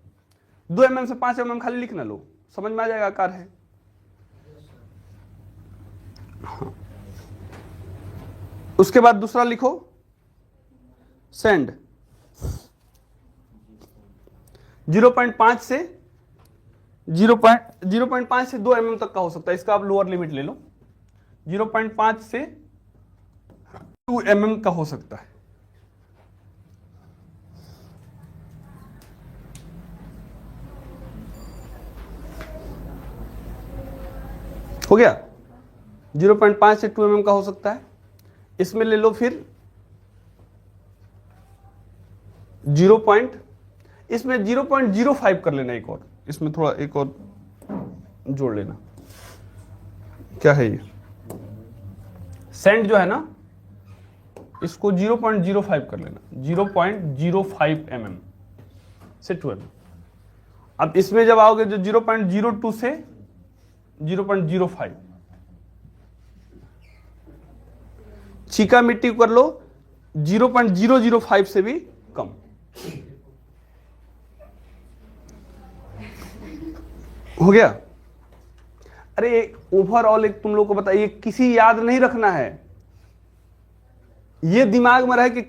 2 mm से 5 mm खाली लिखना लो, समझ में आ जाएगा आकार है। उसके बाद दूसरा लिखो सैंड, 0.5 से 0.5 से 2 mm तक का हो सकता है, इसका आप लोअर लिमिट ले लो। 0.5 से 2 mm का हो सकता है। हो गया, 0.5 से 2 mm का हो सकता है। इसमें ले लो फिर 0.05 कर लेना, एक और इसमें थोड़ा एक और जोड़ लेना। क्या है ये सैंड जो है ना, इसको 0.05 कर लेना, 0.05 mm से 2 mm। अब इसमें जब आओगे जो 0.02 से 0.05, चीका मिट्टी कर लो 0.005 से भी कम। हो गया। अरे ओवरऑल एक तुम लोग को बताइए, किसी याद नहीं रखना है, ये दिमाग में रहे कि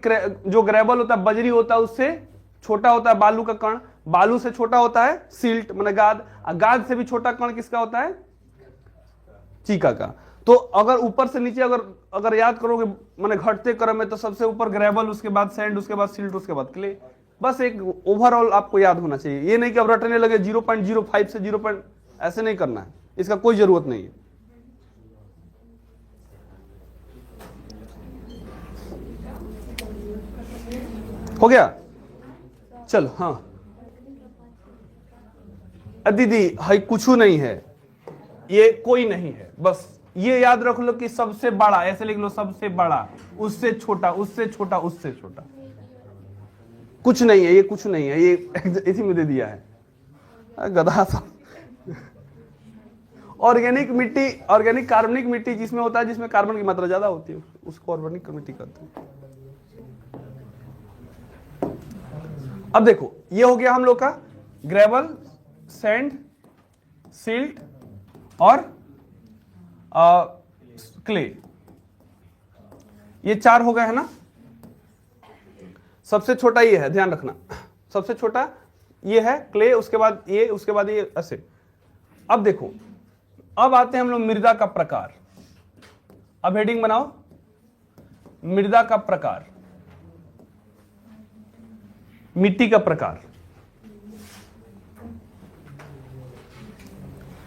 जो ग्रेवल होता है, बजरी होता है, उससे छोटा होता है बालू का कण, बालू से छोटा होता है सिल्ट माने गाद, और गाद से भी छोटा कण किसका होता है, चीका का। तो अगर ऊपर से नीचे अगर याद करोगे माने घटते क्रम में, तो सबसे ऊपर ग्रेवल, उसके बाद सैंड, उसके बाद सिल्ट, उसके बाद क्ले। बस एक ओवरऑल आपको याद होना चाहिए, ये नहीं कि अब रटने लगे 0.05 से 0. ऐसे नहीं करना है, इसका कोई जरूरत नहीं है। हो गया, चलो। हाँ दीदी, हाई कुछ नहीं है, ये कोई नहीं है, बस ये याद रख लो कि सबसे बड़ा, ऐसे लिख लो, सबसे बड़ा, उससे छोटा, उससे छोटा, उससे छोटा, कुछ नहीं है, ये कुछ नहीं है, ये इसी में दे दिया है गधा सा। ऑर्गेनिक मिट्टी, ऑर्गेनिक कार्बनिक मिट्टी जिसमें होता है, जिसमें कार्बन की मात्रा ज्यादा होती है, उसको ऑर्गेनिक मिट्टी कहते हैं। अब देखो, ये हो गया हम लोग का ग्रेवल, सैंड, सिल्ट और क्ले, ये 4 हो गए है ना। सबसे छोटा ये है, ध्यान रखना, सबसे छोटा ये है क्ले, उसके बाद ये, उसके बाद ये, ऐसे। अब देखो, अब आते हैं हम लोग मृदा का प्रकार। अब हेडिंग बनाओ, मृदा का प्रकार, मिट्टी का प्रकार,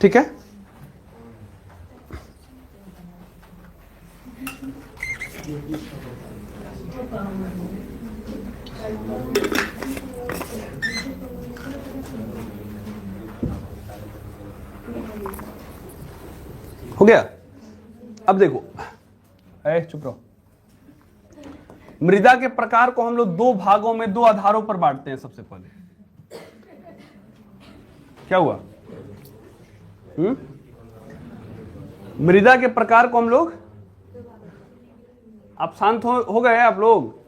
ठीक है। हो गया। अब देखो, चुप रहो। मृदा के प्रकार को हम लोग 2 भागों में, 2 आधारों पर बांटते हैं। सबसे पहले क्या हुआ, मृदा के प्रकार को हम लोग, आप शांत हो गए हैं आप लोग,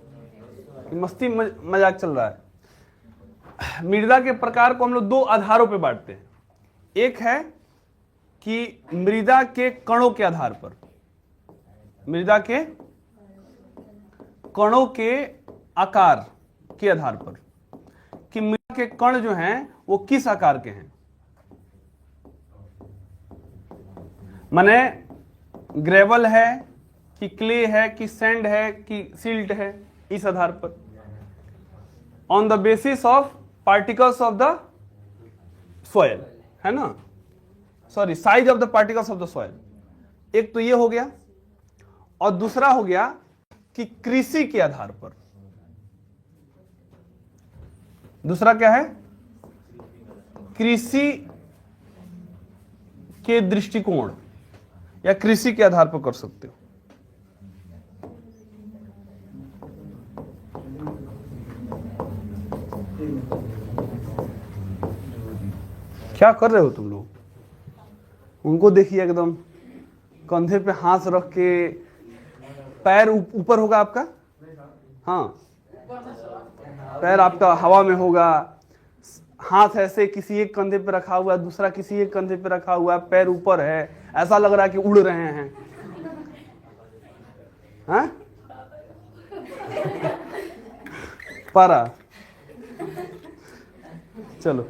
मस्ती मजाक चल रहा है। मृदा के प्रकार को हम लोग 2 आधारों पे बांटते हैं। एक है कि मृदा के कणों के आधार पर, मृदा के कणों के आकार के आधार पर, कि मृदा के कण जो हैं वो किस आकार के हैं। माने ग्रेवल है कि क्ले है कि सैंड है कि सिल्ट है, इस आधार पर, on the basis of particles of the soil, है ना, sorry, size of the particles of the soil. एक तो ये हो गया, और दूसरा हो गया कि कृषि के आधार पर। दूसरा क्या है, कृषि के दृष्टिकोण या कृषि के आधार पर कर सकते हो। क्या कर रहे हो तुम लोग? उनको देखिए एकदम कंधे पे हाथ रख के, पैर ऊपर होगा आपका, हाँ पैर आपका हवा में होगा, हाथ ऐसे किसी एक कंधे पे रखा हुआ है, दूसरा किसी एक कंधे पे रखा हुआ है, पैर ऊपर है, ऐसा लग रहा है कि उड़ रहे हैं, हाँ? पारा चलो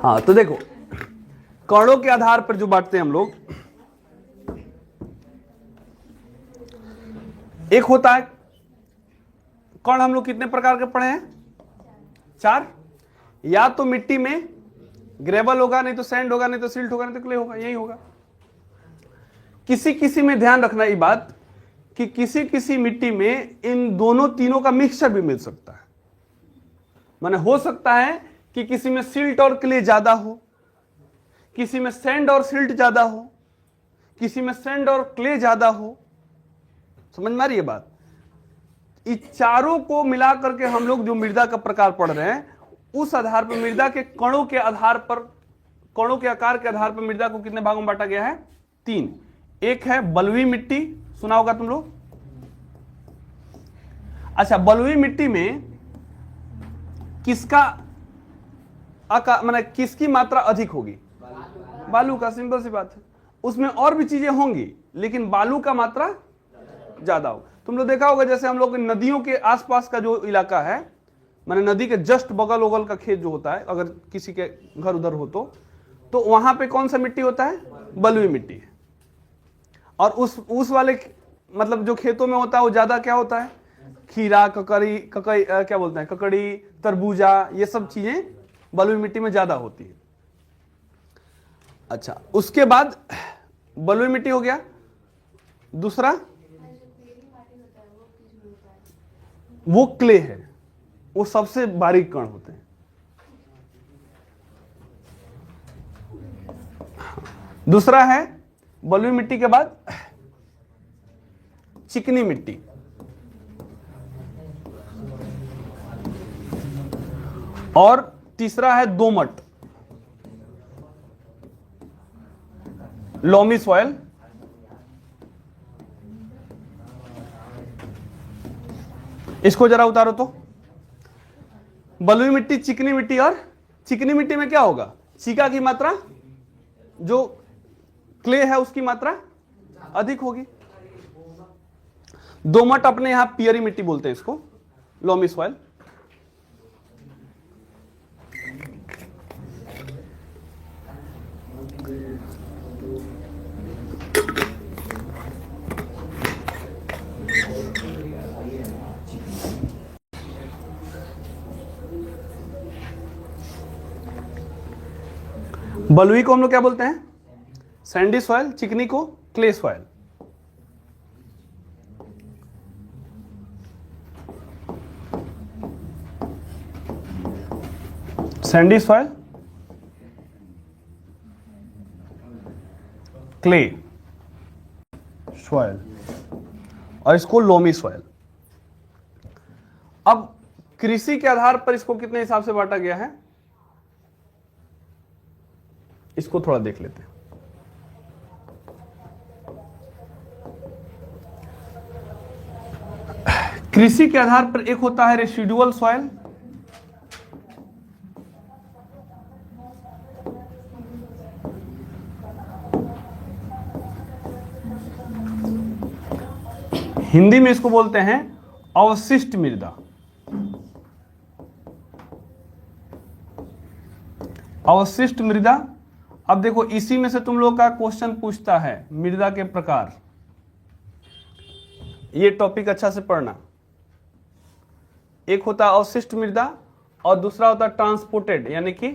हाँ, तो देखो कणों के आधार पर जो बांटते हैं हम लोग, एक होता है कण, हम लोग कितने प्रकार के पढ़े हैं? 4। या तो मिट्टी में ग्रेवल होगा, नहीं तो सैंड होगा, नहीं तो सिल्ट होगा, नहीं तो क्ले होगा, यही होगा। किसी किसी में ध्यान रखना ये बात कि किसी किसी मिट्टी में इन दोनों तीनों का मिक्सचर भी मिल सकता है। माने हो सकता है कि किसी में सिल्ट और क्ले ज्यादा हो, किसी में सैंड और सिल्ट ज्यादा हो, किसी में सैंड और क्ले ज्यादा हो। समझ में आ रही है बात? इस चारों को मिला करके हम लोग जो मृदा का प्रकार पढ़ रहे हैं, उस आधार पर मृदा के कणों के आधार पर, कणों के आकार के आधार पर मृदा को कितने भागों में बांटा गया है? 3। एक है बलुई मिट्टी, सुना होगा तुम लोग। अच्छा, बलुई मिट्टी में किसका आकार, माने किसकी मात्रा अधिक होगी? बालू का, सिंपल सी बात है। उसमें और भी चीजें होंगी लेकिन बालू का मात्रा ज्यादा हो। तुम लोग देखा होगा जैसे हम लोग नदियों के आसपास का जो इलाका है, माने नदी के जस्ट बगल वगल का खेत जो होता है, अगर किसी के घर उधर हो तो वहां पे कौन सा मिट्टी होता है? बलुई मिट्टी है। और उस वाले मतलब जो खेतों में होता है वो ज्यादा क्या होता है? खीरा, ककड़ी, क्या बोलते हैं, ककड़ी, तरबूजा, ये सब चीजें बलुई मिट्टी में ज्यादा होती है। अच्छा, उसके बाद बलुई मिट्टी हो गया। दूसरा वो क्ले है, वो सबसे बारीक कण होते हैं। दूसरा है बलुई मिट्टी के बाद चिकनी मिट्टी। और तीसरा है दोमट, लोमी सॉइल। इसको जरा उतारो तो। बलुई मिट्टी, चिकनी मिट्टी, और चिकनी मिट्टी में क्या होगा? चीका की मात्रा, जो क्ले है उसकी मात्रा अधिक होगी। दोमट अपने यहां पियरी मिट्टी बोलते हैं इसको, लोमी सॉइल। बलुई को हम लोग क्या बोलते हैं? Sandy soil. चिकनी को clay soil. Sandy soil, clay soil, और इसको लोमी सॉइल। अब कृषि के आधार पर इसको कितने हिसाब से बांटा गया है, इसको थोड़ा देख लेते हैं। कृषि के आधार पर एक होता है रेसिडुअल सॉइल, हिंदी में इसको बोलते हैं अवशिष्ट मृदा। अवशिष्ट मृदा। अब देखो इसी में से तुम लोग का क्वेश्चन पूछता है मृदा के प्रकार। ये टॉपिक अच्छा से पढ़ना। एक होता है अवशिष्ट मृदा और दूसरा होता है ट्रांसपोर्टेड, यानी कि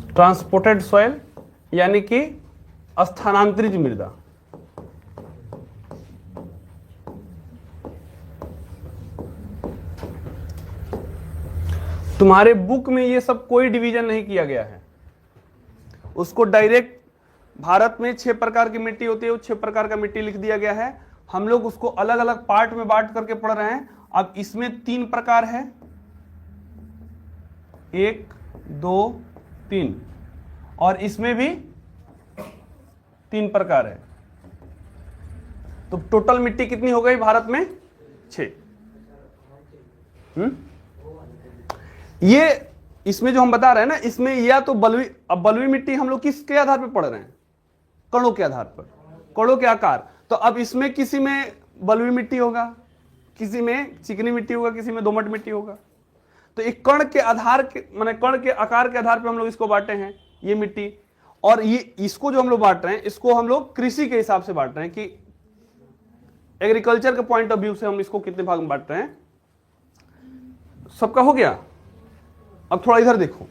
ट्रांसपोर्टेड सॉइल, यानी कि स्थानांतरित मृदा। तुम्हारे बुक में ये सब कोई डिवीजन नहीं किया गया है, उसको डायरेक्ट भारत में 6 प्रकार की मिट्टी होती है, वो 6 प्रकार का मिट्टी लिख दिया गया है। हम लोग उसको अलग अलग पार्ट में बांट करके पढ़ रहे हैं। अब इसमें 3 प्रकार है, 1 2 3, और इसमें भी 3 प्रकार है। तो टोटल मिट्टी कितनी हो गई भारत में? 6। ये इसमें जो हम बता रहे हैं ना, इसमें या तो बलुई, अब बलुई मिट्टी हम लोग किसके आधार पर पढ़ रहे हैं? कणों के आधार पर, कणों के आकार। तो अब इसमें किसी में बलुई मिट्टी होगा, किसी में चिकनी मिट्टी होगा, किसी में दोमट मिट्टी होगा। तो एक कण के आधार के, माने कण के आकार के आधार पर हम लोग इसको बांटे हैं, ये मिट्टी। और ये इसको जो हम लोग बांट रहे हैं, इसको हम लोग कृषि के हिसाब से बांट रहे हैं कि एग्रीकल्चर के पॉइंट ऑफ व्यू से हम इसको कितने भाग में बांट रहे हैं। सबका हो गया? अब थोड़ा इधर देखो।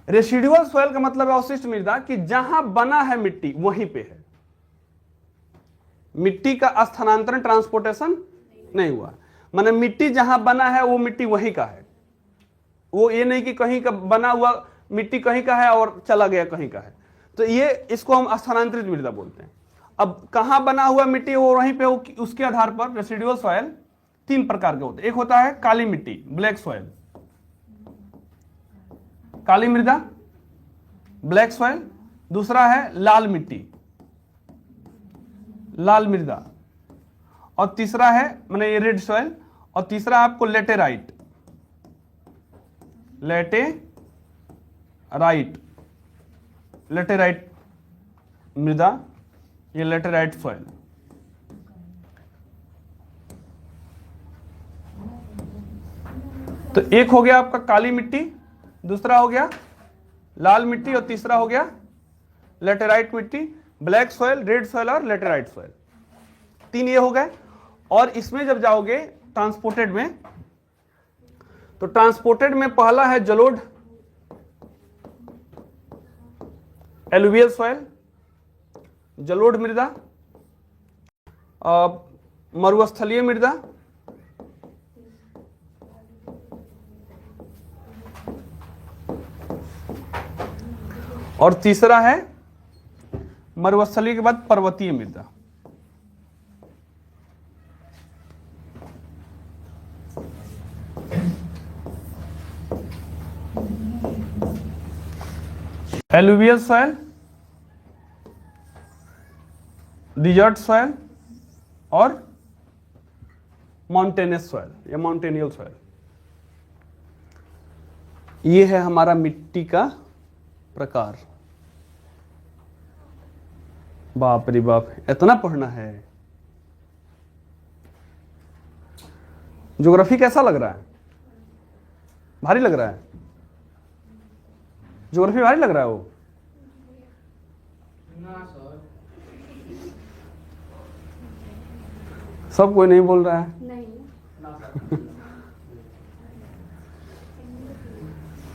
रेसिडुअल सॉइल का मतलब है अवशिष्ट मृदा, कि जहां बना है मिट्टी वहीं पे है, मिट्टी का स्थानांतरण, ट्रांसपोर्टेशन नहीं हुआ। माने मिट्टी जहां बना है वो मिट्टी वहीं का है, वो ये नहीं कि कहीं का बना हुआ मिट्टी कहीं का है और चला गया कहीं का है। तो ये इसको हम स्थानांतरित मृदा बोलते हैं। अब कहां बना हुआ मिट्टी वो वहीं पे, उसके आधार पर रेसिडुअल सॉइल 3 प्रकार के होते हैं। एक होता है काली मिट्टी, ब्लैक सॉइल, काली मृदा, ब्लैक सॉइल। दूसरा है लाल मिट्टी, लाल मृदा। और तीसरा है माने ये रेड सॉइल। और तीसरा आपको लेटेराइट, लेटेराइट मृदा, ये लेटेराइट सॉइल। तो एक हो गया आपका काली मिट्टी, दूसरा हो गया लाल मिट्टी, और तीसरा हो गया लेटेराइट मिट्टी। ब्लैक सॉइल, रेड सॉइल और लेटेराइट सॉइल, 3 ये हो गए। और इसमें जब जाओगे ट्रांसपोर्टेड में, तो ट्रांसपोर्टेड में पहला है जलोढ़, एलुवियल सॉइल, जलोढ़ मृदा, मरुस्थलीय मृदा, और तीसरा है मरुस्थलीय के बाद पर्वतीय मृदा। एलुवियल सॉइल, डिजर्ट सॉइल और माउंटेनियस सॉइल या माउंटेनियल सॉइल। ये है हमारा मिट्टी का प्रकार। बाप रे बाप, इतना पढ़ना है। ज्योग्राफी कैसा लग रहा है? भारी लग रहा है? ज्योग्राफी भारी लग रहा है वो? सब कोई नहीं बोल रहा है? नहीं।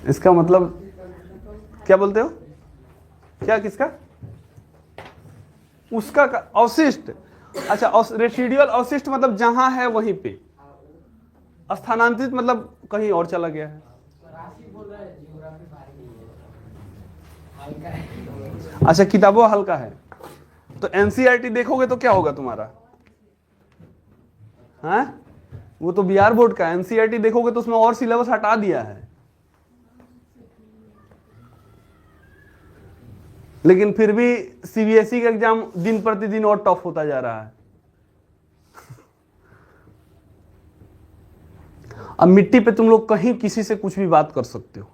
इसका मतलब क्या बोलते हो? क्या, किसका? उसका अवशिष्ट। अच्छा, रेसिडुअल अवशिष्ट मतलब जहां है वहीं पे, स्थानांतरित मतलब कहीं और चला गया है। अच्छा, किताबों हल्का है। तो एनसीईआरटी देखोगे तो क्या होगा तुम्हारा? हाँ, वो तो बिहार बोर्ड का। एनसीईआरटी देखोगे तो उसमें और सिलेबस हटा दिया है, लेकिन फिर भी सीबीएसई का एग्जाम दिन प्रतिदिन और टफ होता जा रहा है। अब मिट्टी पे तुम लोग कहीं किसी से कुछ भी बात कर सकते हो,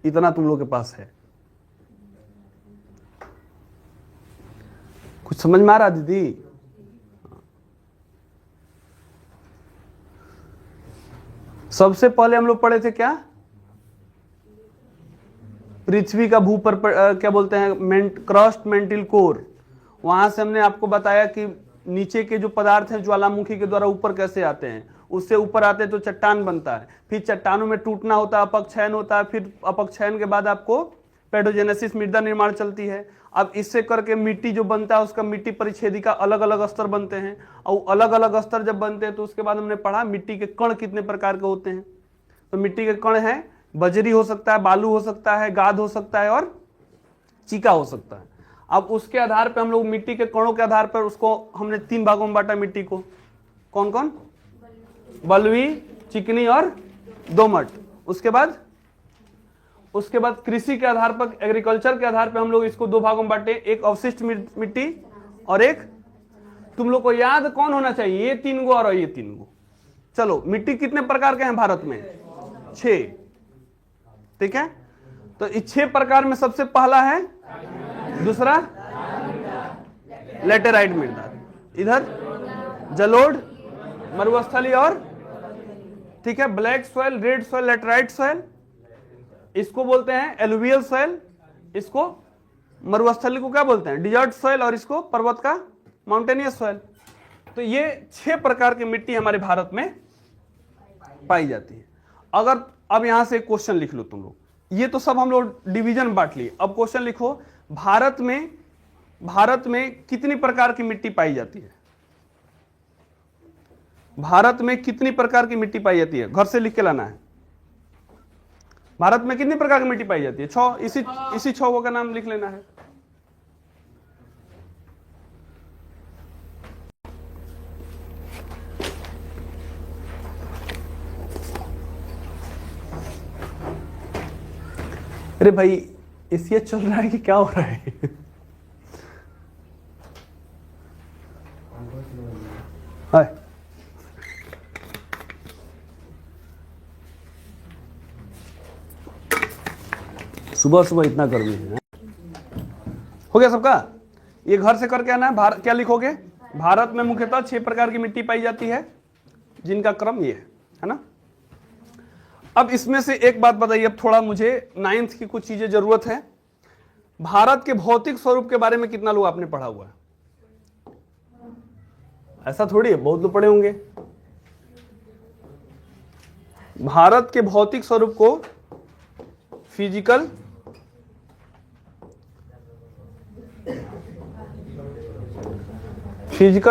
इतना तुम लोग के पास है। कुछ समझ में आ रहा दीदी? सबसे पहले हम लोग पढ़े थे क्या? पृथ्वी का भूपर क्या बोलते हैं, क्रस्ट मेंटल कोर। वहां से हमने आपको बताया कि नीचे के जो पदार्थ हैं ज्वालामुखी के द्वारा ऊपर कैसे आते हैं, उससे ऊपर आते हैं तो चट्टान बनता है, फिर चट्टानों में टूटना होता है, अपक्षयन होता है, फिर अपक्षयन के बाद आपको पेडोजेनेसिस मृदा निर्माण चलती है। अब इससे करके मिट्टी जो बनता है उसका मिट्टी परिच्छेदी का अलग अलग स्तर बनते हैं, और अलग अलग स्तर जब बनते हैं तो उसके बाद हमने पढ़ा मिट्टी के कण कितने प्रकार के होते हैं। तो मिट्टी के कण हैं, बजरी हो सकता है, बालू हो सकता है, गाद हो सकता है और चीका हो सकता है। अब उसके आधार पर हम लोग मिट्टी के कणों के आधार पर उसको हमने 3 भागों में बांटा मिट्टी को। कौन कौन? बलुई, चिकनी और दोमट। उसके बाद कृषि के आधार पर, एग्रीकल्चर के आधार पर हम लोग इसको 2 भागों में बांटे, एक अवशिष्ट मिट्टी और एक, तुम लोग को याद कौन होना चाहिए, ये 3 गो और ये 3 गो। चलो, मिट्टी कितने प्रकार के हैं भारत में? 6। ठीक है, तो इस 6 प्रकार में सबसे पहला है, दूसरा लेटेराइट मृदा, इधर जलोढ़, मरुस्थली और, ठीक है, black soil, red soil, laterite soil, इसको बोलते हैं एलुवियल सॉइल, इसको मरुस्थली को क्या बोलते हैं? डिजर्ट सॉइल, और इसको पर्वत का माउंटेनियस सॉइल। तो ये 6 प्रकार की मिट्टी हमारे भारत में पाई जाती है। अगर अब यहां से क्वेश्चन लिख लो तुम लोग, ये तो सब हम लोग डिवीजन बांट लिए, अब क्वेश्चन लिखो, भारत में कितनी प्रकार की मिट्टी पाई जाती है? भारत में कितनी प्रकार की मिट्टी पाई जाती है? घर से लिख के लाना है। भारत में कितनी प्रकार की मिट्टी पाई जाती है? 6। इसी 6 का नाम लिख लेना है। अरे भाई, इसलिए चल रहा है कि क्या हो रहा है? हाय, सुबह सुबह इतना गर्मी है। हो गया सबका? ये घर से करके आना है। क्या लिखोगे? भारत में मुख्यतः 6 प्रकार की मिट्टी पाई जाती है, जिनका क्रम ये है ना। अब इसमें से एक बात बताइए, अब थोड़ा मुझे 9th की कुछ चीजें जरूरत है। भारत के भौतिक स्वरूप के बारे में कितना लोग आपने पढ़ा हुआ है? ऐसा थोड़ी है, बहुत लोग पढ़े होंगे। भारत के भौतिक स्वरूप को फिजिकल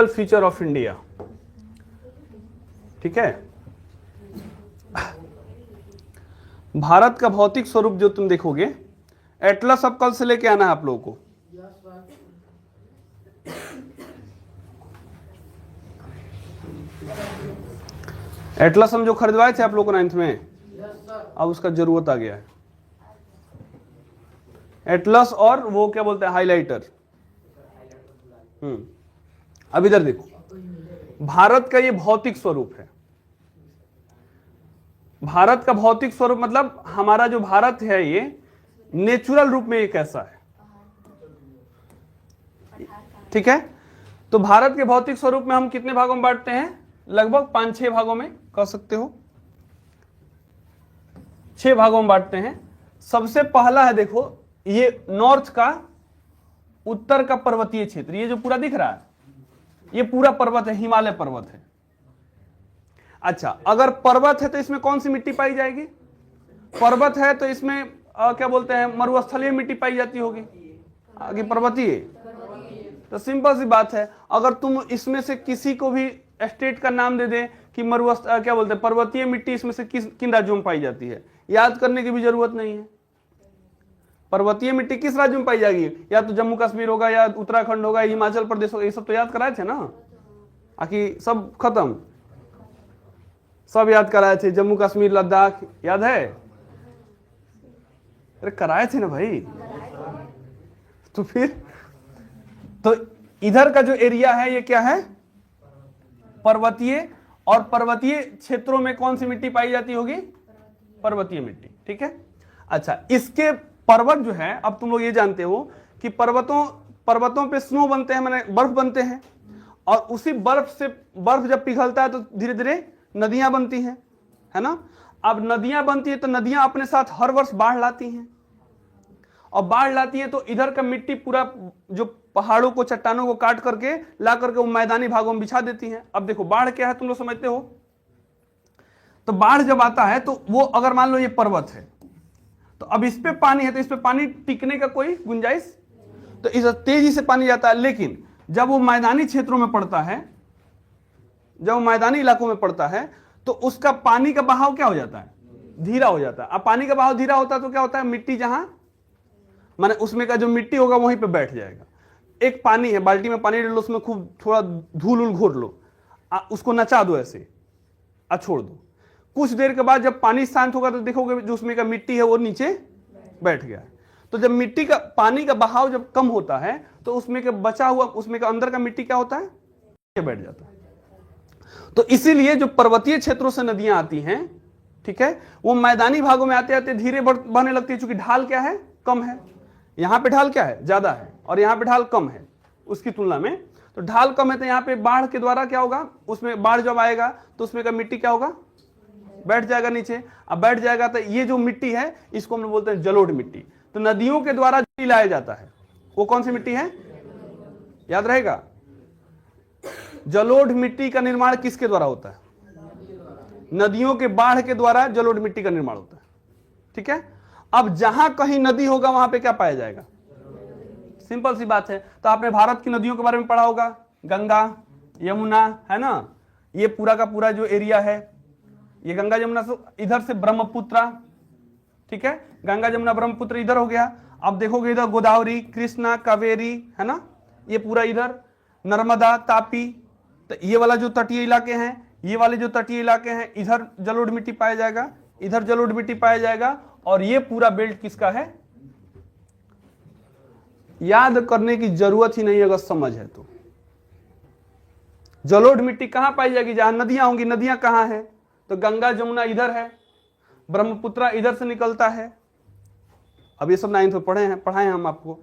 फीचर ऑफ इंडिया, ठीक है। भारत का भौतिक स्वरूप जो तुम देखोगे, एटलस अब कल से लेके आना है आप लोगों को। एटलस हम जो खरीदवाए थे आप लोगों को 9th में, अब उसका जरूरत आ गया है। एटलस और वो क्या बोलते हैं, हाइलाइटर। अब इधर देखो, भारत का ये भौतिक स्वरूप है। भारत का भौतिक स्वरूप मतलब हमारा जो भारत है ये नेचुरल रूप में ये कैसा है, ठीक है। तो भारत के भौतिक स्वरूप में हम कितने भागों में बांटते हैं? लगभग 5-6 भागों में कह सकते हो, 6 भागों में बांटते हैं। सबसे पहला है, देखो ये नॉर्थ का, उत्तर का पर्वतीय क्षेत्र, ये जो पूरा दिख रहा है ये पूरा पर्वत है, हिमालय पर्वत है। अच्छा, अगर पर्वत है तो इसमें कौन सी मिट्टी पाई जाएगी? पर्वत है तो इसमें क्या बोलते हैं, मरुस्थलीय मिट्टी पाई जाती होगी, आगे पर्वतीय। तो सिंपल सी बात है, अगर तुम इसमें से किसी को भी स्टेट का नाम दे दे कि क्या बोलते हैं, पर्वतीय मिट्टी इसमें से किन राज्यों में पाई जाती है, याद करने की भी जरूरत नहीं है। पर्वतीय मिट्टी किस राज्य में पाई जाएगी? या तो जम्मू कश्मीर होगा, या उत्तराखंड होगा, हिमाचल प्रदेश होगा, ये सब तो याद कराए थे ना। आखिर सब खत्म, सब याद कराए थे, जम्मू कश्मीर, लद्दाख, याद है? अरे कराए थे ना भाई। तो फिर तो इधर का जो एरिया है ये क्या है? पर्वतीय। और पर्वतीय क्षेत्रों में कौन सी मिट्टी पाई जाती होगी? पर्वतीय मिट्टी, ठीक है। अच्छा, इसके पर्वत जो है, अब तुम लोग ये जानते हो कि पर्वतों पे स्नो बनते हैं, माने बर्फ बनते हैं, और उसी बर्फ जब पिघलता है तो धीरे धीरे नदियां बनती हैं, है ना। अब नदियां बनती है तो नदियां अपने साथ हर वर्ष बाढ़ लाती हैं, और बाढ़ लाती है तो इधर का मिट्टी पूरा जो पहाड़ों को, चट्टानों को काट करके ला करके वो मैदानी भागों में बिछा देती हैं। अब देखो बाढ़ क्या है, तुम लोग समझते हो। तो बाढ़ जब आता है तो वो, अगर मान लो ये पर्वत है, तो अब इस पे पानी है तो इस पे पानी टिकने का कोई गुंजाइश, तो इस तेजी से पानी जाता है। लेकिन जब वो मैदानी क्षेत्रों में पड़ता है, जब वो मैदानी इलाकों में पड़ता है तो उसका पानी का बहाव क्या हो जाता है, धीरा हो जाता है। अब पानी का बहाव धीरा होता है तो क्या होता है, मिट्टी जहां माने उसमें का जो मिट्टी होगा वहीं पे बैठ जाएगा। एक पानी है, बाल्टी में पानी डालो, उसमें खूब थोड़ा धूल उल घोर लो, उसको नचा दो ऐसे, छोड़ दो। कुछ देर के बाद जब पानी शांत होगा तो देखोगे जो उसमें का मिट्टी है वो नीचे बैठ गया है। तो जब मिट्टी का पानी का बहाव जब कम होता है तो उसमें का बचा हुआ, उसमें का अंदर का मिट्टी क्या होता है, नीचे बैठ जाता है। तो इसीलिए जो पर्वतीय क्षेत्रों से नदियां आती हैं, ठीक है, वो मैदानी भागों में आते आते धीरे बहने लगती है, चूंकि ढाल क्या है, कम है। यहां पे ढाल क्या है, ज्यादा है, और यहां पे ढाल कम है उसकी तुलना में। तो ढाल कम है तो यहां पे बाढ़ के द्वारा क्या होगा, उसमें बाढ़ जब आएगा तो उसमें का मिट्टी क्या होगा, बैठ जाएगा नीचे। अब बैठ जाएगा तो ये जो मिट्टी है इसको हम बोलते हैं जलोढ़ मिट्टी। तो नदियों के द्वारा जो लाया जाता है वो कौन सी मिट्टी है, याद रहेगा, जलोढ़ मिट्टी का निर्माण किसके द्वारा होता है, नदियों के बाढ़ के द्वारा जलोढ़ मिट्टी का निर्माण होता है। ठीक है, अब जहां कहीं नदी होगा वहां पे क्या पाया जाएगा, सिंपल सी बात है। तो आपने भारत की नदियों के बारे में पढ़ा होगा, गंगा यमुना, है ना, ये पूरा का पूरा जो एरिया है, ये गंगा यमुना से इधर से ब्रह्मपुत्र, ठीक है, गंगा यमुना ब्रह्मपुत्र इधर हो गया। अब देखोगे इधर गोदावरी, कृष्णा, कावेरी, है ना, ये पूरा इधर नर्मदा, तापी। तो ये वाला जो तटीय इलाके हैं, ये वाले जो तटीय इलाके हैं, इधर जलोढ़ मिट्टी पाया जाएगा, इधर जलोढ़ मिट्टी पाया जाएगा। और ये पूरा बेल्ट किसका है, याद करने की जरूरत ही नहीं अगर समझ है तो। जलोढ़ मिट्टी कहां पाई जाएगी, जहां नदियां होंगी। नदियां कहां है, तो गंगा जमुना इधर है, ब्रह्मपुत्र इधर से निकलता है। अब ये सब 9th में पढ़ाए हैं हम आपको,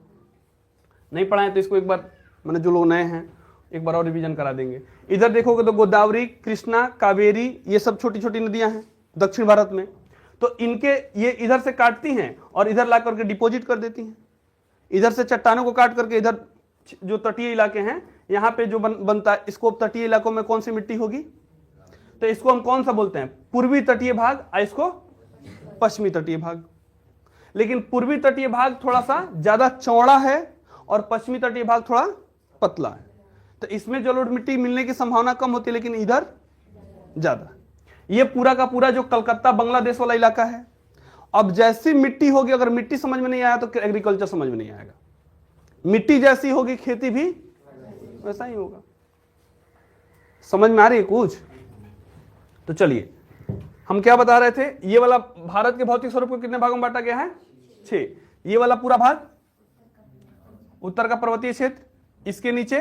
नहीं पढ़ाए तो इसको एक बार, मैंने जो लोग नए हैं एक बार और रिवीजन करा देंगे। इधर देखोगे तो गोदावरी, कृष्णा, कावेरी, ये सब छोटी छोटी नदियां हैं दक्षिण भारत में। तो इनके ये इधर से काटती हैं और इधर ला करके डिपोजिट कर देती हैं। इधर से चट्टानों को काट करके इधर जो तटीय इलाके हैं यहाँ पे जो बनता है, इसको तटीय इलाकों में कौन सी मिट्टी होगी, तो इसको हम कौन सा बोलते हैं, पूर्वी तटीय भाग, और इसको पश्चिमी तटीय भाग। लेकिन पूर्वी तटीय भाग थोड़ा सा ज्यादा चौड़ा है और पश्चिमी तटीय भाग थोड़ा पतला है। तो इसमें जलोढ़ मिट्टी मिलने की संभावना कम होती है, लेकिन इधर ज्यादा। ये पूरा का पूरा जो कलकत्ता बांग्लादेश वाला इलाका है। अब जैसी मिट्टी होगी, अगर मिट्टी समझ में नहीं आया तो एग्रीकल्चर समझ में नहीं आएगा। मिट्टी जैसी होगी खेती भी वैसा ही होगा। समझ में आ रही है कुछ? तो चलिए हम क्या बता रहे थे, ये वाला भारत के भौतिक स्वरूप को कितने भागों में बांटा गया है, 6। ये वाला पूरा भाग उत्तर का पर्वतीय क्षेत्र, इसके नीचे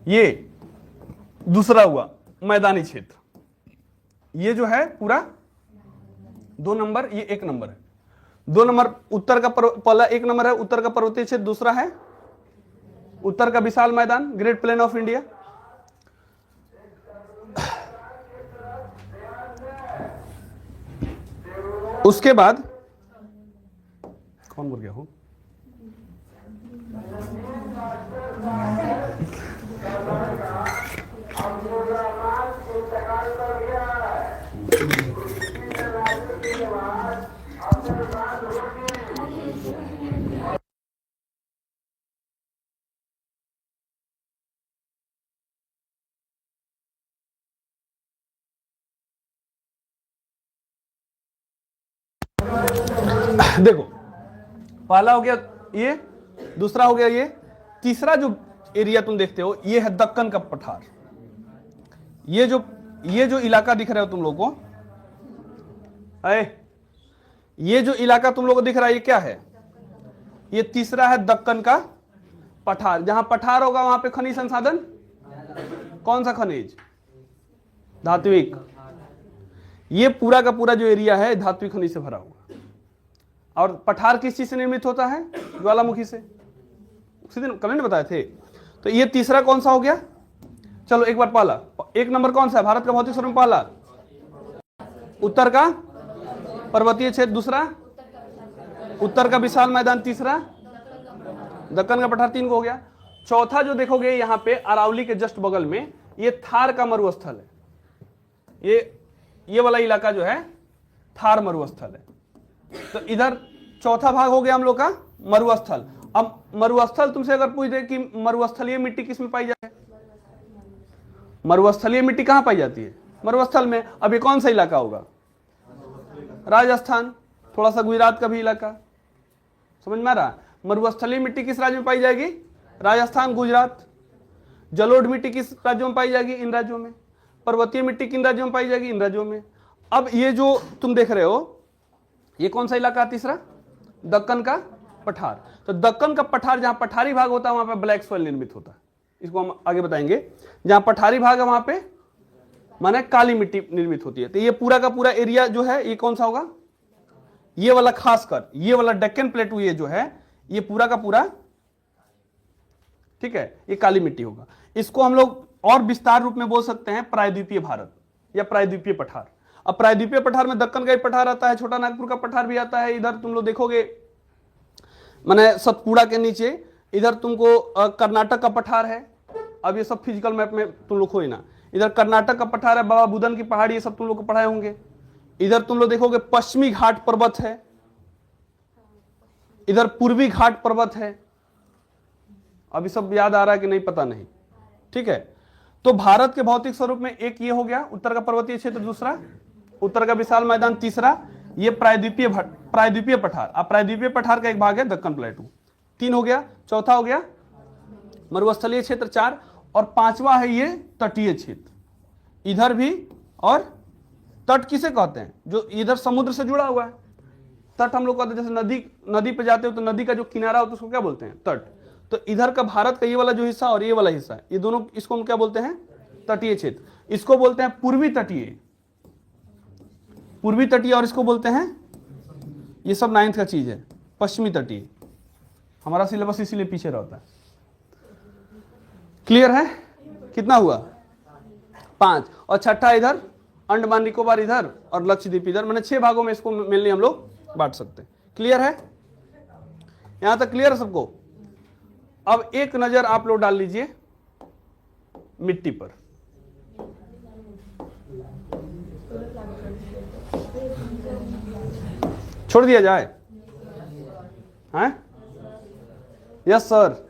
ये दूसरा हुआ मैदानी क्षेत्र। ये जो है पूरा 2 नंबर, ये 1 नंबर है। 2 नंबर उत्तर का पहला 1 नंबर है उत्तर का पर्वतीय क्षेत्र, दूसरा है उत्तर का विशाल मैदान, ग्रेट प्लेन ऑफ इंडिया। उसके बाद कौन बोल गया हो, देखो पहला हो गया ये, दूसरा हो गया ये, तीसरा जो एरिया तुम देखते हो ये है दक्कन का पठार। ये जो इलाका दिख रहा है तुम लोगों को, ये जो इलाका तुम लोगों को दिख रहा है ये क्या है, ये तीसरा है दक्कन का पठार। जहां पठार होगा वहां पे खनिज संसाधन, कौन सा खनिज, धात्विक। ये पूरा का पूरा जो एरिया है धात्विक खनिज से भरा हुआ। और पठार किस चीज से निर्मित होता है, ज्वालामुखी से, उसी दिन कल ने बताए थे। तो ये तीसरा कौन सा हो गया, चलो एक बार पहला 1 नंबर कौन सा है भारत का भौतिक स्वरूप, पहला उत्तर का पर्वतीय क्षेत्र, दूसरा उत्तर का विशाल मैदान, तीसरा दक्कन का पठार, 3 को हो गया। चौथा जो देखोगे यहां पे अरावली के जस्ट बगल में ये थार का मरुस्थल है। ये वाला इलाका जो है थार मरुस्थल है। तो इधर चौथा भाग हो गया हम लोग का मरुस्थल। अब मरुस्थल तुमसे अगर पूछ दे कि मरुस्थलीय मिट्टी किस में पाई जाती है, मरुस्थलीय मिट्टी कहां पाई जाती है? मरुस्थल में। अब ये कौन सा इलाका होगा? राजस्थान, थोड़ा सा गुजरात का भी इलाका, समझ में आ रहा? मरुस्थलीय मिट्टी किस राज्य में पाई जाएगी? राजस्थान, गुजरात। जलोढ़ मिट्टी किस राज्यों में पाई जाएगी? इन राज्यों में। पर्वतीय मिट्टी किन राज्यों में पाई जाएगी? इन राज्यों में। अब ये जो तुम देख रहे हो, ये कौन सा इलाका? तीसरा, दक्कन का पठार। तो दक्कन का पठार, जहां पठारी भाग होता है वहां पे ब्लैक सॉइल निर्मित होता है। इसको हम आगे बताएंगे। जहां पठारी भाग है वहां पे माने काली मिट्टी निर्मित होती है। तो ये पूरा का पूरा एरिया जो है ये कौन सा होगा? ये वाला, खासकर ये वाला डेक्कन प्लेटू, ये जो है ये पूरा का पूरा, ठीक है, ये काली मिट्टी होगा। इसको हम लोग और विस्तार रूप में बोल सकते हैं प्रायद्वीपीय भारत या प्रायद्वीपीय पठार। अब प्रायद्वीपीय पठार में दक्कन का ही पठार आता है, छोटा नागपुर का पठार भी आता है। इधर तुम लोग देखोगे माने सतपुड़ा के नीचे इधर तुमको कर्नाटक का पठार है। अब ये सब फिजिकल मैप में तुम लोग खोई ना। इधर कर्नाटक का पठार है, बाबा बुदन की पहाड़ी, ये सब तुम लोग को पढ़ाए होंगे। इधर तुम लोग देखोगे पश्चिमी घाट पर्वत है, इधर पूर्वी घाट पर्वत है। अभी सब याद आ रहा है कि नहीं पता नहीं, ठीक है। तो भारत के भौतिक स्वरूप में एक ये हो गया उत्तर का पर्वतीय क्षेत्र, दूसरा उत्तर का विशाल मैदान, तीसरा ये प्रायद्वीपीय पठार। अब प्रायद्वीपीय पठार का एक भाग है दक्कन प्लेटू, 3 हो गया। चौथा हो गया मरुस्थलीय क्षेत्र, 4। और 5वां है ये तटीय क्षेत्र, इधर भी। और तट किसे कहते हैं? जो इधर समुद्र से जुड़ा हुआ है, तट हम लोग कहते हैं। जैसे नदी पे जाते हो तो नदी का जो किनारा होता है उसको क्या बोलते हैं? तट। तो इधर का भारत का ये वाला जो हिस्सा और ये वाला हिस्सा, ये दोनों, इसको हम क्या बोलते हैं? तटीय क्षेत्र। इसको बोलते हैं पूर्वी तटीय, पूर्वी तटीय। और इसको बोलते हैं, ये सब 9th का चीज है, पश्चिमी तटीय। हमारा सिलेबस इसीलिए पीछे रहता है। क्लियर है? कितना हुआ? 5। और छठा इधर अंडमान निकोबार इधर और लक्षद्वीप इधर। मैंने 6 भागों में इसको मेनली हम लोग बांट सकते हैं। क्लियर है? यहां तक क्लियर है सबको? अब एक नजर आप लोग डाल लीजिए मिट्टी पर। छोड़ दिया जाए? हैं? Yes sir.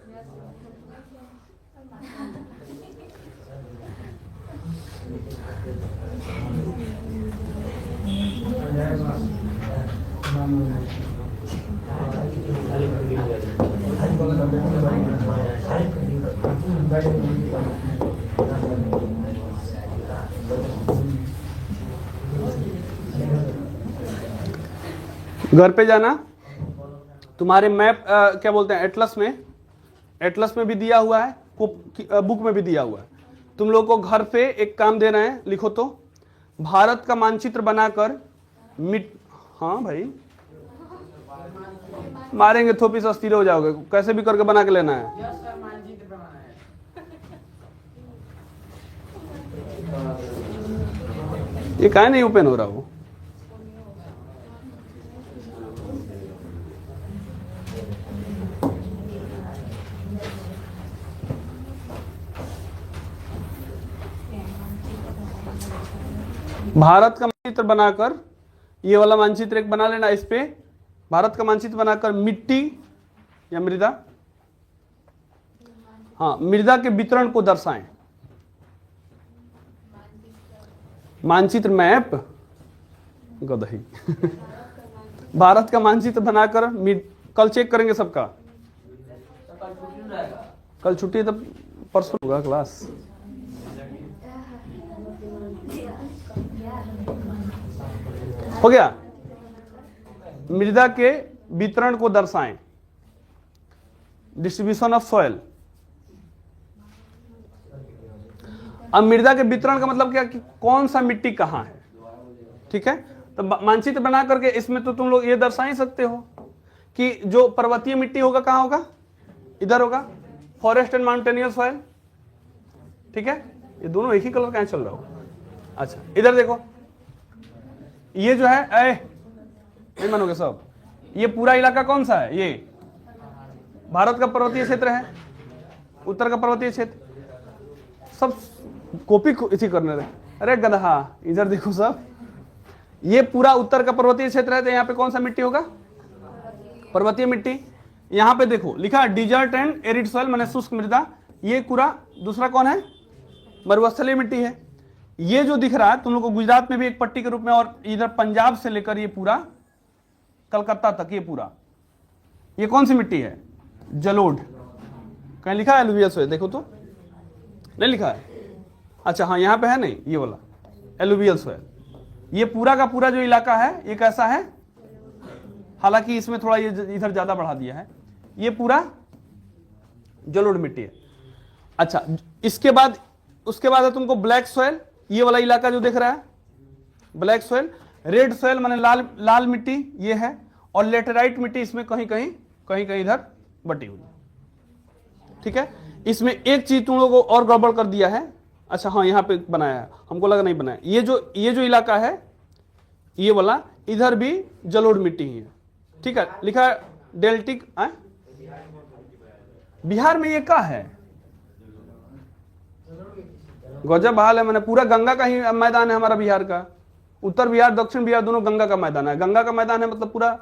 घर पे जाना, तुम्हारे मैप क्या बोलते हैं, एटलस में भी दिया हुआ है, बुक में भी दिया हुआ है। तुम लोग को घर पे एक काम दे रहे हैं, लिखो तो भारत का मानचित्र बनाकर हाँ भाई, मारेंगे थोपी से अस्थिर हो जाओगे। कैसे भी करके बना के लेना है। ये काहे नहीं ओपन हो रहा वो? भारत का मानचित्र बनाकर, ये वाला मानचित्र एक बना लेना। इस पे भारत का मानचित्र बनाकर मिट्टी या मृदा, हाँ, मृदा के वितरण को दर्शाएं। मानचित्र, मैप, गदही भारत का मानचित्र बनाकर कल चेक करेंगे सबका। कल छुट्टी है, तब परसों होगा क्लास। हो गया? मृदा के वितरण को दर्शाएं, डिस्ट्रीब्यूशन ऑफ सॉइल। अब मृदा के वितरण का मतलब क्या कि कौन सा मिट्टी कहां है, ठीक है। तो मानचित्र बना करके इसमें तो तुम लोग ये दर्शा ही सकते हो कि जो पर्वतीय मिट्टी होगा कहां होगा, इधर होगा, फॉरेस्ट एंड माउंटेनियस सॉइल, ठीक है। ये दोनों एक ही कलर कहां चल रहा हो? अच्छा, इधर देखो, ये जो है, नहीं मानोगे सब, ये पूरा इलाका कौन सा है? ये भारत का पर्वतीय क्षेत्र है, उत्तर का पर्वतीय क्षेत्र। सब कॉपी इसी करने रहे। अरे गधा, इधर देखो सब, ये पूरा उत्तर का पर्वतीय क्षेत्र है, तो यहाँ पे कौन सा मिट्टी होगा? पर्वतीय मिट्टी। यहाँ पे देखो लिखा डिजर्ट एंड एरिड सॉइल माने शुष्क मृदा, ये पूरा दूसरा कौन है? मरुस्थलीय मिट्टी है। ये जो दिख रहा है तुम लोग को गुजरात में भी एक पट्टी के रूप में, और इधर पंजाब से लेकर ये पूरा कलकत्ता तक ये पूरा, ये कौन सी मिट्टी है? जलोढ़। कहीं लिखा है एलुवियल सॉइल? देखो तो, नहीं लिखा है? अच्छा हाँ यहाँ पे है, नहीं ये वाला एलुवियल सॉइल। ये पूरा का पूरा जो इलाका है ये कैसा है? हालांकि इसमें थोड़ा ये इधर ज्यादा बढ़ा दिया है, ये पूरा जलोढ़ मिट्टी है। अच्छा इसके बाद उसके बाद है तुमको ब्लैक सॉइल, ये वाला इलाका जो दिख रहा है ब्लैक सॉइल। रेड सॉइल माने लाल लाल मिट्टी ये है, और लेटेराइट मिट्टी इसमें कहीं कहीं इधर बटी हुई। ठीक है, इसमें एक चीज तुम लोगों को और गड़बड़ कर दिया है। अच्छा हाँ यहाँ पे बनाया है, हमको लगा नहीं बनाया। ये जो इलाका है ये वाला, इधर भी जलोढ़ मिट्टी ही है। ठीक है, लिखा है डेल्टिक। बिहार में ये क्या है? गजब हाल है, मैंने पूरा गंगा का ही मैदान है हमारा बिहार का। उत्तर बिहार दक्षिण बिहार दोनों गंगा का मैदान है। गंगा का मैदान है मतलब पूरा,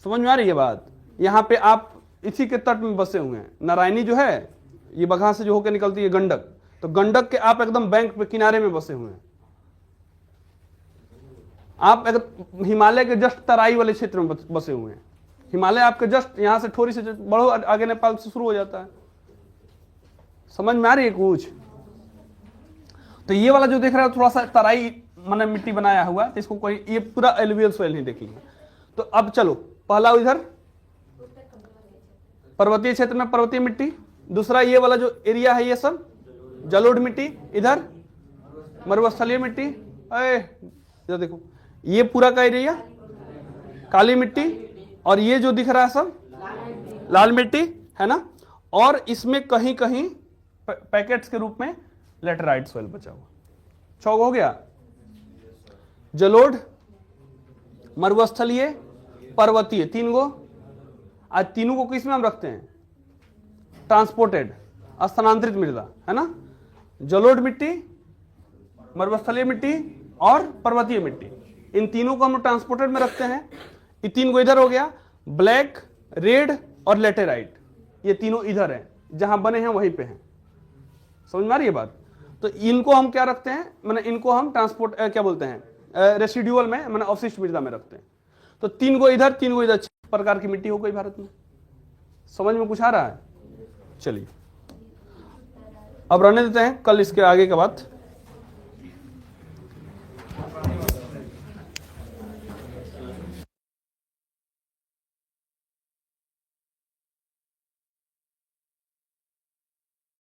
समझ में आ रही है बात? यहाँ पे आप इसी के तट में बसे हुए हैं। नारायणी जो है ये बगहा से जो होकर निकलती है गंडक, तो गंडक के आप एकदम बैंक पे किनारे में बसे हुए हैं। आप हिमालय के जस्ट तराई वाले क्षेत्र में बसे हुए हैं। हिमालय आपके जस्ट यहां से थोड़ी से बढ़ो आगे नेपाल से शुरू हो जाता है। समझ में आ रही है कुछ? तो ये वाला जो देख रहा है थोड़ा सा तराई मैंने मिट्टी बनाया हुआ, तो इसको कोई ये पूरा एलुवियल सॉइल नहीं देखेंगे। तो अब चलो पहला इधर पर्वतीय क्षेत्र में पर्वतीय मिट्टी, दूसरा ये वाला जो एरिया है ये सब जलोढ़ मिट्टी, इधर मरुस्थलीय मिट्टी। इधर देखो ये पूरा का एरिया काली मिट्टी, और ये जो दिख रहा है सब लाल मिट्टी है ना। और इसमें कहीं कहीं पैकेट्स के रूप में लेटेराइट सॉइल बचा हुआ। 6 हो गया, जलोढ़, मरुस्थलीय, पर्वतीय, 3 गो। आज तीनों को किस में हम रखते हैं? ट्रांसपोर्टेड, स्थानांतरित मृदा है ना। जलोढ़ मिट्टी, मरुस्थलीय मिट्टी और पर्वतीय मिट्टी, इन तीनों को हम ट्रांसपोर्टेड में रखते हैं। ये 3 को इधर हो गया, ब्लैक, रेड और लेटेराइट, ये तीनों इधर हैं, जहां बने हैं वहीं पे हैं। समझ में आ रही है बात? तो इनको हम क्या रखते हैं, मैंने इनको हम ट्रांसपोर्ट क्या बोलते हैं, रेसिडुअल में, मैंने अवशिष्ट मृदा में रखते हैं। तो 3 को इधर 3 को इधर, 6 प्रकार की मिट्टी हो गई भारत में। समझ में कुछ आ रहा है? चलिए अब रहने देते हैं, कल इसके आगे का बात